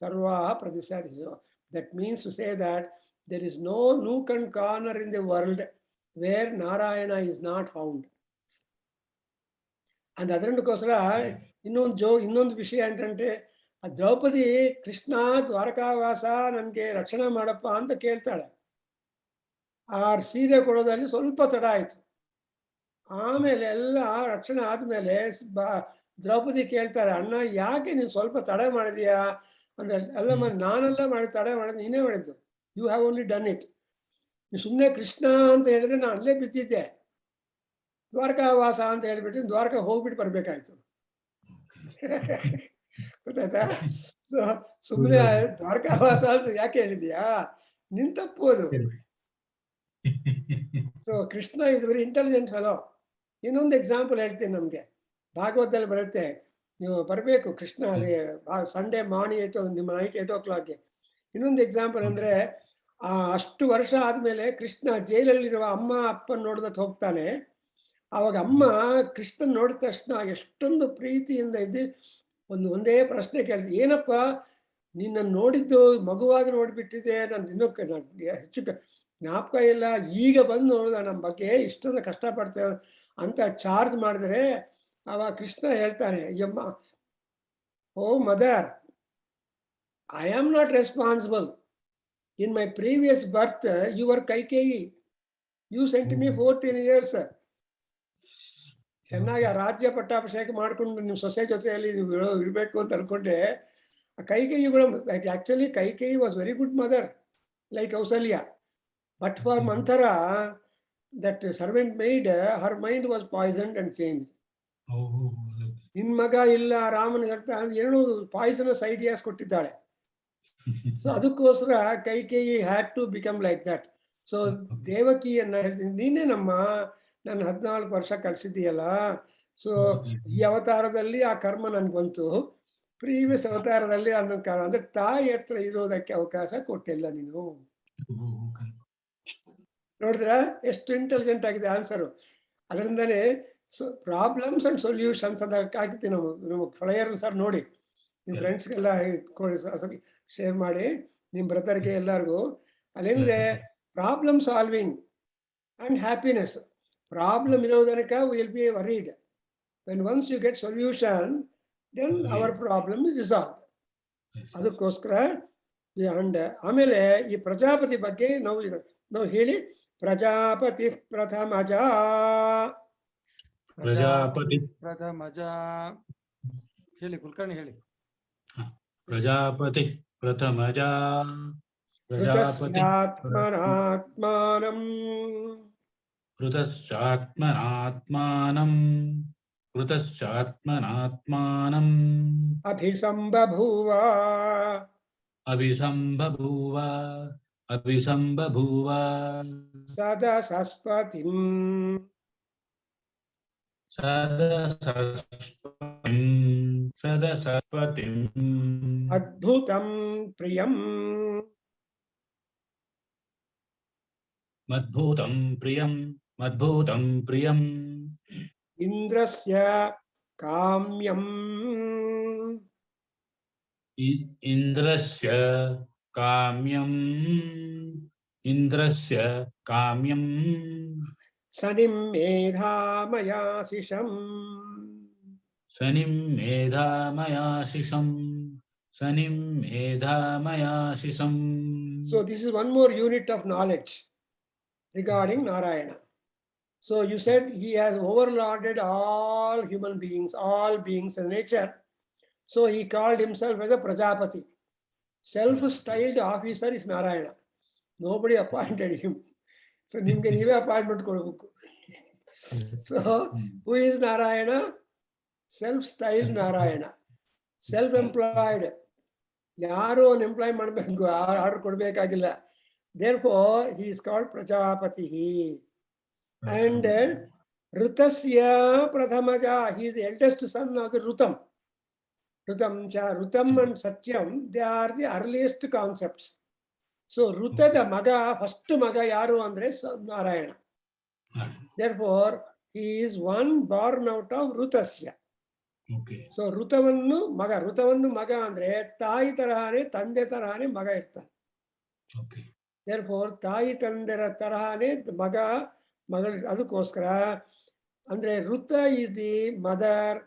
sarvaha pradesya. That means to say that there is no nook and corner in the world where Narayana is not found. And ಅದರಿಂದಕ್ಕೋಸ್ಕರ ಇನ್ನೊಂದು ವಿಷಯ ఏంటంటే, ಆ ದ್ರೌಪದಿ ಕೃಷ್ಣ ದ್ವಾರಕಾವಾಸ ನನ್ಗೆ ರಕ್ಷಣೆ ಮಾಡಪ್ಪ ಅಂತ ಕೇಳ್ತಾಳೆ. ಆ ಸೀರೆ ಕೊಡೋದಲ್ಲಿ ಸ್ವಲ್ಪ ತಡ ಆಯ್ತು. ಆಮೇಲೆ ಎಲ್ಲ ರಕ್ಷಣೆ ಆದ್ಮೇಲೆ ದ್ರೌಪದಿ ಕೇಳ್ತಾರೆ, ಅಣ್ಣ ಯಾಕೆ ನೀನು ಸ್ವಲ್ಪ ತಡೆ ಮಾಡಿದೀಯಾ ಅಂದ್ರೆ, ಅಲ್ಲಮ್ಮ ನಾನೆಲ್ಲ ಮಾಡಿ ತಡೆ ಮಾಡಿದ್ದು, ನೀನೇ ಮಾಡಿದ್ದು, you have only done it. ನೀವು ಸುಮ್ಮನೆ ಕೃಷ್ಣ ಅಂತ ಹೇಳಿದ್ರೆ ನಾನು ಅಲ್ಲೇ ಬಿದ್ದಿದ್ದೆ, ದ್ವಾರಕಾವಾಸ ಅಂತ ಹೇಳ್ಬಿಟ್ಟು ದ್ವಾರಕ ಹೋಗ್ಬಿಟ್ಟು ಬರ್ಬೇಕಾಯ್ತು. ಗೊತ್ತಾಯ್ತಾ? ಸುಮ್ಮನೆ ದ್ವಾರಕಾವಾಸ ಅಂತ ಯಾಕೆ ಹೇಳಿದ್ಯಾ, ನಿನ್ ತಪ್ಪು ಅದು. So Krishna is very intelligent fellow. ಇನ್ನೊಂದು ಎಕ್ಸಾಂಪಲ್ ಹೇಳ್ತೀನಿ, ನಮ್ಗೆ ಭಾಗವತದಲ್ಲಿ ಬರುತ್ತೆ, ನೀವು ಬರಬೇಕು ಕೃಷ್ಣ ಅದೇ ಸಂಡೇ ಮಾರ್ನಿಂಗ್ ನಿಮ್ಮ ನೈಟ್ 8 o'clockಗೆ. ಇನ್ನೊಂದು ಎಕ್ಸಾಂಪಲ್ ಅಂದ್ರೆ, ಅಷ್ಟು ವರ್ಷ ಆದ್ಮೇಲೆ ಕೃಷ್ಣ ಜೈಲಲ್ಲಿರುವ ಅಮ್ಮ ಅಪ್ಪನ ನೋಡೋದಕ್ಕೆ ಹೋಗ್ತಾನೆ. ಆವಾಗ ಅಮ್ಮ ಕೃಷ್ಣನ್ ನೋಡಿದ ತಕ್ಷಣ ಎಷ್ಟೊಂದು ಪ್ರೀತಿಯಿಂದ ಇದ್ದು ಒಂದೇ ಪ್ರಶ್ನೆ ಕೇಳ್ತೀವಿ, ಏನಪ್ಪ ನಿನ್ನ ನೋಡಿದ್ದು ಮಗುವಾಗಿ ನೋಡ್ಬಿಟ್ಟಿದೆ, ನಾನು ಇನ್ನೊಕ್ಕೆ ಹೆಚ್ಚು ಜ್ಞಾಪಕ ಇಲ್ಲ, ಈಗ ಬಂದು ನೋಡಿದ ನಮ್ಮ ಬಗ್ಗೆ ಇಷ್ಟೊಂದು ಕಷ್ಟಪಡ್ತೇವೆ ಅಂತ ಚಾರ್ಜ್ ಮಾಡಿದ್ರೆ, ಆವಾಗ ಕೃಷ್ಣ ಹೇಳ್ತಾನೆ, ಅಯ್ಯಮ್ಮ, O mother, I am not responsible. In my previous birth you were Kaikeyi, you sent me 14 years. ಚೆನ್ನಾಗಿ ಆ ರಾಜ್ಯ ಪಟ್ಟಾಭಿಷೇಕ ಮಾಡ್ಕೊಂಡು ನಿಮ್ಮ ಸೊಸೆ ಜೊತೆಯಲ್ಲಿ ನೀವು ಇರಬೇಕು ಅಂತ ಅನ್ಕೊಂಡ್ರೆ, ಕೈಕೇಯಿಗಳು actually Kaikeyi was very good mother like Kausalya, but for Manthara that servant made her mind was poisoned and change. ನಿನ್ ಮಗ ಇಲ್ಲ ರಾಮನ್ ಹೇಳ್ತಾ ಏನೋ ಪಾಯ್ಸನಸ್ ಐಡಿಯಾಸ್ ಕೊಟ್ಟಿದ್ದಾಳೆ. ಸೊ ಅದಕ್ಕೋಸ್ಕರ Kaikeyi had to become like that. So ದೇವಕಿಯನ್ನ ಹೇಳ್ತೀನಿ, ನೀನೇ ನಮ್ಮ ನನ್ನ 14 ವರ್ಷ ಕಳ್ಸಿದ್ದೀಯಲ್ಲ, ಸೊ ಈ ಅವತಾರದಲ್ಲಿ ಆ ಕರ್ಮ ನನ್ಗೆ ಬಂತು, ಪ್ರೀವಿಯಸ್ ಅವತಾರದಲ್ಲಿ ಅಂದ್ರೆ ತಾಯಿ ಹತ್ರ ಇರೋದಕ್ಕೆ ಅವಕಾಶ ಕೊಟ್ಟಿಲ್ಲ ನೀನು. ನೋಡಿದ್ರ ಎಷ್ಟು ಇಂಟೆಲಿಜೆಂಟ್ ಆಗಿದೆ ಆನ್ಸರು. ಅದರಿಂದನೇ ಪ್ರಾಬ್ಲಮ್ಸ್ ಅಂಡ್ ಸೊಲ್ಯೂಷನ್ಸ್ ಅಂತ ಹಾಕ್ತೀವಿ ನಾವು. ನಮಗೆ ಫ್ಲೈಯರ್ ಸರ್ ನೋಡಿ, ನಿಮ್ಮ ಫ್ರೆಂಡ್ಸ್ಗೆಲ್ಲ ಶೇರ್ ಮಾಡಿ, ನಿಮ್ಮ ಬ್ರದರ್ಗೆ ಎಲ್ಲರಿಗೂ. ಅಲ್ಲೇನಿದೆ, problem solving and happiness. Problem ಇರೋದನಕ will be worried. When once you get solution, then our problem is resolve. ಅದಕ್ಕೋಸ್ಕರ ಅಂಡ್ ಆಮೇಲೆ ಈ ಪ್ರಜಾಪತಿ ಬಗ್ಗೆ ನಾವು ಹೇಳಿ, ಪ್ರಜಾಪತಿ ಪ್ರಥಮಜ. ಪ್ರಜಾಪತಿ ಪ್ರಥಮಜ ಹೇಳಿ, ಕುಲಕರ್ಣಿ ಹೇಳಿ. Prajapati ಪ್ರಥಮಜ Prajapati ಆತ್ಮನಾತ್ಮಾನಂ ಕೃತಶ್ಚಾತ್ಮನಾತ್ಮಾನಂ ಕೃತಶ್ಚಾತ್ಮನಾತ್ಮಾನಂ ಅಭಿಸಂಬಭೂವ ಅಭಿಸಂಬಭೂವ ಅಭಿಸಂಬಭೂವ ಸದಸಸ್ಪತಿಂ ಸದಸಸ್ಪತಿಂ ಅದ್ಭುತಂ ಪ್ರಿಯಂ ಮದ್ಭೂತಂ ಪ್ರಿಯಂ ಮದ್ಭೂತಂ ಪ್ರಿಯಂ ಇಂದ್ರಸ್ಯ ಕಾಮ್ಯಂ ಇಂದ್ರಸ್ಯ ಕಾಮ್ಯಂ ಇಂದ್ರಸ್ಯ ಕಾಮ್ಯಂ ಸನಿಂ ಮೇಧಾಮಯಾಶಿಷಂ ಸನಿಂ ಮೇಧಾಮಯಾಶಿಷಂ ಸನಿಂ ಮೇಧಾಮಯಾಶಿಷಂ. So this is one more unit of knowledge regarding Narayana. So you said he has overlorded all human beings, all beings in nature. So he called himself as a Prajapati. Self-styled officer is Narayana. Nobody appointed him. So nimge neeve appointment kodabeku. So who is Narayana? Self-styled Narayana. Self-employed. ಯಾರು ಒಂದು employee ಮಾಡಬೇಕು, order ಕೊಡ್ಬೇಕಾಗಿಲ್ಲ. Therefore he is called Prajapati. And Rutasya Prathamaja, he is the eldest son of the Rutam. Rutam and Satyam, they are the earliest concepts. So Rutada Maga, first Maga yaru andre Narayana. Therefore he is one born out of Rutasya. So ಋತವನ್ನು ಮಗ ಅಂದ್ರೆ ತಾಯಿ ತರಹನೇ ತಂದೆ ತರಹನೇ ಮಗ ಇರ್ತಾನೆ. Therefore ತಾಯಿ ತಂದೆರ ತರಹನೇ ಮಗಳು. ಅದಕ್ಕೋಸ್ಕರ ಅಂದ್ರೆ Rita is the mother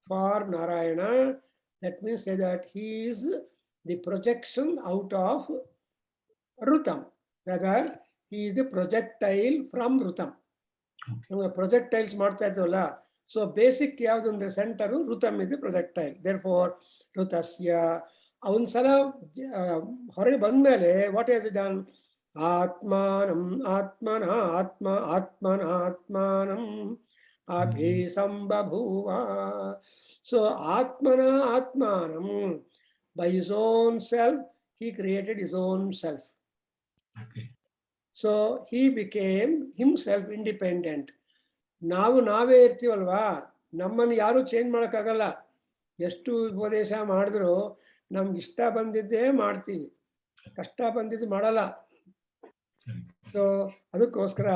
for Narayana. That means that he is the projection out of Ritam. Rather he is the projectile from Ritam. ನಮ್ಗೆ ಪ್ರೊಜೆಕ್ಟೈಲ್ಸ್ ಮಾಡ್ತಾ ಇದ್ದೀವಲ್ಲ, ಸೊ ಬೇಸಿಕ್ ಯಾವುದು ಅಂದ್ರೆ ಸೆಂಟರು, ಋತಮ್ ಇದು ಪ್ರೊಜೆಕ್ಟೈಲ್. ದೇರ್ ಫಾರ್ ಋತಸ್ಯ. ಅವನ್ಸಲ ಹೊರಗೆ ಬಂದ್ಮೇಲೆ ವಾಟ್ ಈಸ್ ಡನ್? ಆತ್ಮಾನಂ ಆತ್ಮನ ಆತ್ಮನಾತ್ಮಾನಂ ಅಭಿಸಂಬಭೂವ. ಸೊ ಆತ್ಮನ ಆತ್ಮಾನಂ, by his own self he created his own self. Okay. So he became himself independent. ನಾವು ನಾವೇ ಇರ್ತೀವಲ್ವಾ, ನಮ್ಮನ್ನು ಯಾರು ಚೇಂಜ್ ಮಾಡೋಕ್ಕಾಗಲ್ಲ. ಎಷ್ಟು ಉಪದೇಶ ಮಾಡಿದ್ರು ನಮ್ಗೆ ಇಷ್ಟ ಬಂದಿದ್ದೇ ಮಾಡ್ತೀವಿ, ಕಷ್ಟ ಬಂದಿದ್ದು ಮಾಡಲ್ಲ. ಸೊ ಅದಕ್ಕೋಸ್ಕರ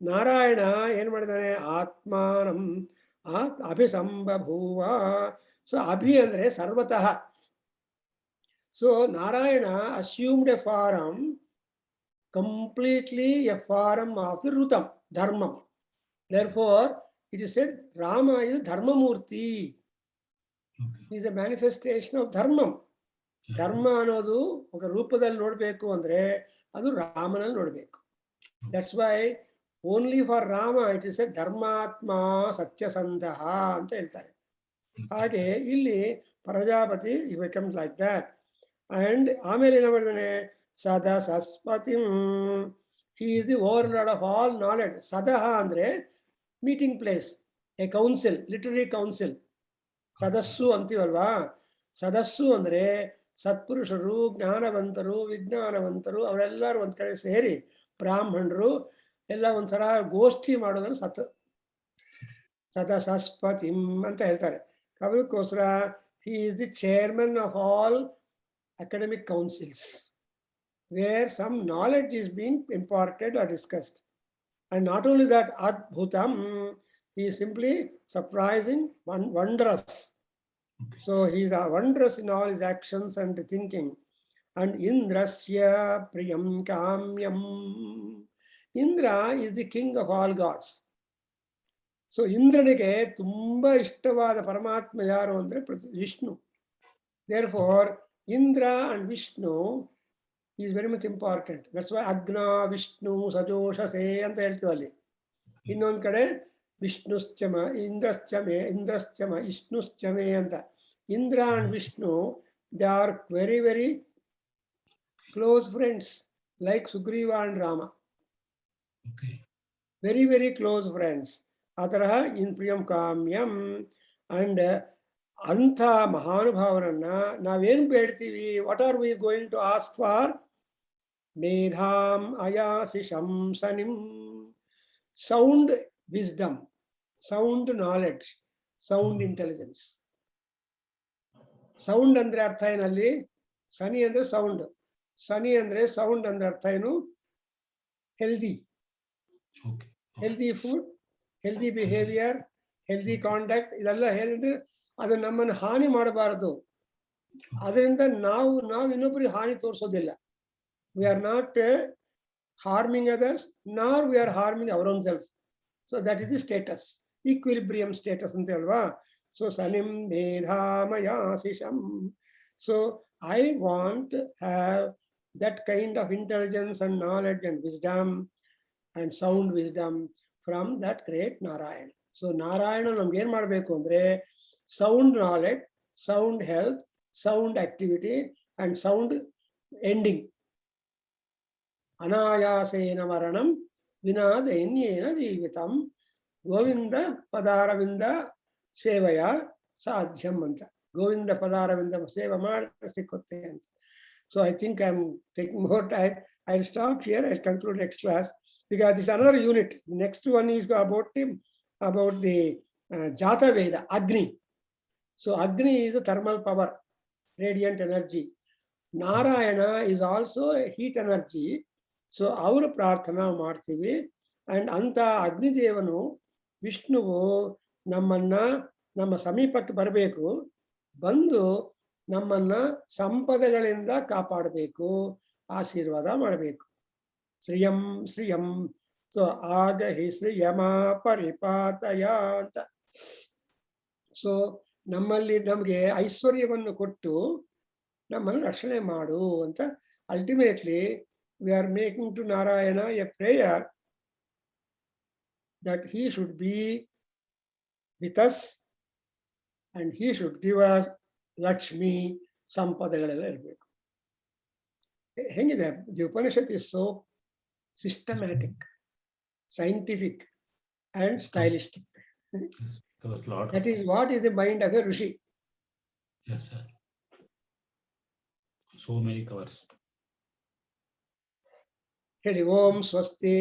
ನಾರಾಯಣ ಏನ್ ಮಾಡಿದಾನೆ? ಆತ್ಮಾನಂ ಅಭಿಸಂಬಭೂವ. ಸೊ ಅಭಿ ಅಂದ್ರೆ ಸರ್ವತಃ. So Narayana assumed a form, completely a form of the Rutam, Dharmam. Therefore, it is said Rama is Dharmamurti. Okay. He is a manifestation of Dharmam. ಧರ್ಮ ಅನ್ನೋದು ఒక ರೂಪದಲ್ಲಿ ನೋಡ್ಬೇಕು ಅಂದ್ರೆ ಅದು ರಾಮನಲ್ಲಿ ನೋಡ್ಬೇಕು. That's why only for Rama it is a ಧರ್ಮಾತ್ಮ ಸತ್ಯಸಂಧಃ ಅಂತ ಹೇಳ್ತಾರೆ. ಹಾಗೆ ಇಲ್ಲಿ Prajapati he becomes like that. And ಆಮೇಲೆ ಏನು ಮಾಡಿದಾನೆ? ಸದಾ ಸಸ್ಪತಿಂ, he is the overlord of all knowledge. ಸದಹ ಅಂದ್ರೆ meeting place, a council, literary council. ಸದಸ್ಸು ಅಂತೀವಲ್ವಾ, ಸದಸ್ಸು ಅಂದ್ರೆ ಸತ್ಪುರುಷರು, ಜ್ಞಾನವಂತರು, ವಿಜ್ಞಾನವಂತರು ಅವರೆಲ್ಲರೂ ಒಂದ್ ಕಡೆ ಸೇರಿ, ಬ್ರಾಹ್ಮಣರು ಎಲ್ಲ ಒಂದ್ಸಲ ಗೋಷ್ಠಿ ಮಾಡೋದನ್ನು ಸದಸಸ್ಪತಿಂ ಅಂತ ಹೇಳ್ತಾರೆ. ಅದಕ್ಕೋಸ್ಕರ he is the chairman of all academic councils where some knowledge is being imparted or discussed. And not only that, adbhutam, he is simply surprising, wondrous. Okay. So he is wondrous in all his actions and thinking. And Indrasya priyam kamyam. Indra is the king of all gods. So ಇಂದ್ರನಿಗೆ ತುಂಬಾ ಇಷ್ಟವಾದ ಪರಮಾತ್ಮ ಯಾರು ಅಂದ್ರೆ Vishnu. Therefore, Indra and Vishnu is very much important. That's why Agna Vishnu Sajoshase ಅಂತ ಹೇಳ್ತೀವಿ ಅಲ್ಲಿ. ಇನ್ನೊಂದ್ ಕಡೆ ವಿಷ್ಣುಶ್ಚಮ ಇಂದ್ರಶ್ಚಮ ವಿಷ್ಣುಶ್ಚಮೆ ಅಂತ. Indra and Vishnu, they are very very close friends, like Sugriva and Rama. Okay. Very very close friends. ಆ ತರಹ ಇನ್ ಪ್ರಿಯಂ ಕಾಮ್ಯಂ. ಅಂಡ್ ಅಂಥ ಮಹಾನುಭಾವನನ್ನ ನಾವೇನು ಬೇಡ್ತೀವಿ? What are we going to ask for? ಮೇಧಾಂ ಅಯಾಸಿಷಂ ಸನಿಂ, sound wisdom, sound knowledge, sound intelligence. Sound ಅಂದ್ರೆ ಅರ್ಥ ಏನಲ್ಲಿ? ಸನಿ ಅಂದ್ರೆ ಸೌಂಡ್, ಸನಿ ಅಂದ್ರೆ ಸೌಂಡ್ ಅಂದ್ರೆ ಅರ್ಥ ಏನು? Healthy. Okay. Healthy food, healthy behaviour, healthy conduct, ಇದೆಲ್ಲ ಹೇಳಿದ್ರೆ ಅದು ನಮ್ಮನ್ನು ಹಾನಿ ಮಾಡಬಾರದು. ಅದರಿಂದ ನಾವು ಇನ್ನೊಬ್ಬರಿಗೆ ಹಾನಿ ತೋರಿಸೋದಿಲ್ಲ. We are not harming others, nor we are harming our own self. So that is the status, equilibrium status ಅಂತ ಅಲ್ವಾ. ಸೊ ಸನಿಂ ಮೇಧಾಮಯಾಶಿಷಂ. So I want have that kind of intelligence and knowledge and wisdom and sound wisdom from that great Narayana. So Narayana ನಮ್ಗೆ ಏನ್ ಮಾಡ್ಬೇಕು ಅಂದ್ರೆ sound knowledge, sound health, sound activity and sound ending. ಅನಾಯಾಸೇನ ಮರಣಂ ವಿನಾ ದೈನ್ಯೇನ ಜೀವಿತಂ ಗೋವಿಂದ ಪದಾರವಿಂದ ಸೇವೆಯ ಸಾಧ್ಯಂ ಅಂತ. ಗೋವಿಂದ ಪದಾರವಿಂದ ಸೇವೆ ಮಾಡಿದ್ರೆ ಸಿಕ್ಕುತ್ತೆ ಅಂತ. So I think I'm taking more time. I'll stop here. I'll conclude next class. Because this is another unit. The next one is about the Jata Veda, Agni. So Agni is a thermal power, radiant energy. Narayana is also a heat energy. So our prarthana ಮಾಡ್ತೀವಿ. And ಅಂತ ಅಗ್ನಿದೇವನು ವಿಷ್ಣುವು ನಮ್ಮ ಸಮೀಪಕ್ಕೆ ಬರಬೇಕು, ಬಂದು ನಮ್ಮನ್ನ ಸಂಪದಗಳಿಂದ ಕಾಪಾಡಬೇಕು, ಆಶೀರ್ವಾದ ಮಾಡಬೇಕು. ಶ್ರಿಯಂ ಶ್ರಿಯಂ. ಸೊ ಆಗಹಿ ಶ್ರಿಯಮ ಪರಿಪಾತಯ ಅಂತ. ಸೊ ನಮಗೆ ಐಶ್ವರ್ಯವನ್ನು ಕೊಟ್ಟು ನಮ್ಮನ್ನು ರಕ್ಷಣೆ ಮಾಡು ಅಂತ. Ultimately we are making to Narayana a prayer that he should be with us, and he should give us Lakshmi, ಸಂಪದಗಳೆಲ್ಲ ಇರಬೇಕು. ಹೆಂಗಿದೆ the Upanishad is so systematic, scientific and stylistic. Yes. Covers a lot. That is what is the mind of a Rishi. Yes, sir. So many covers. Hari Om Swasti.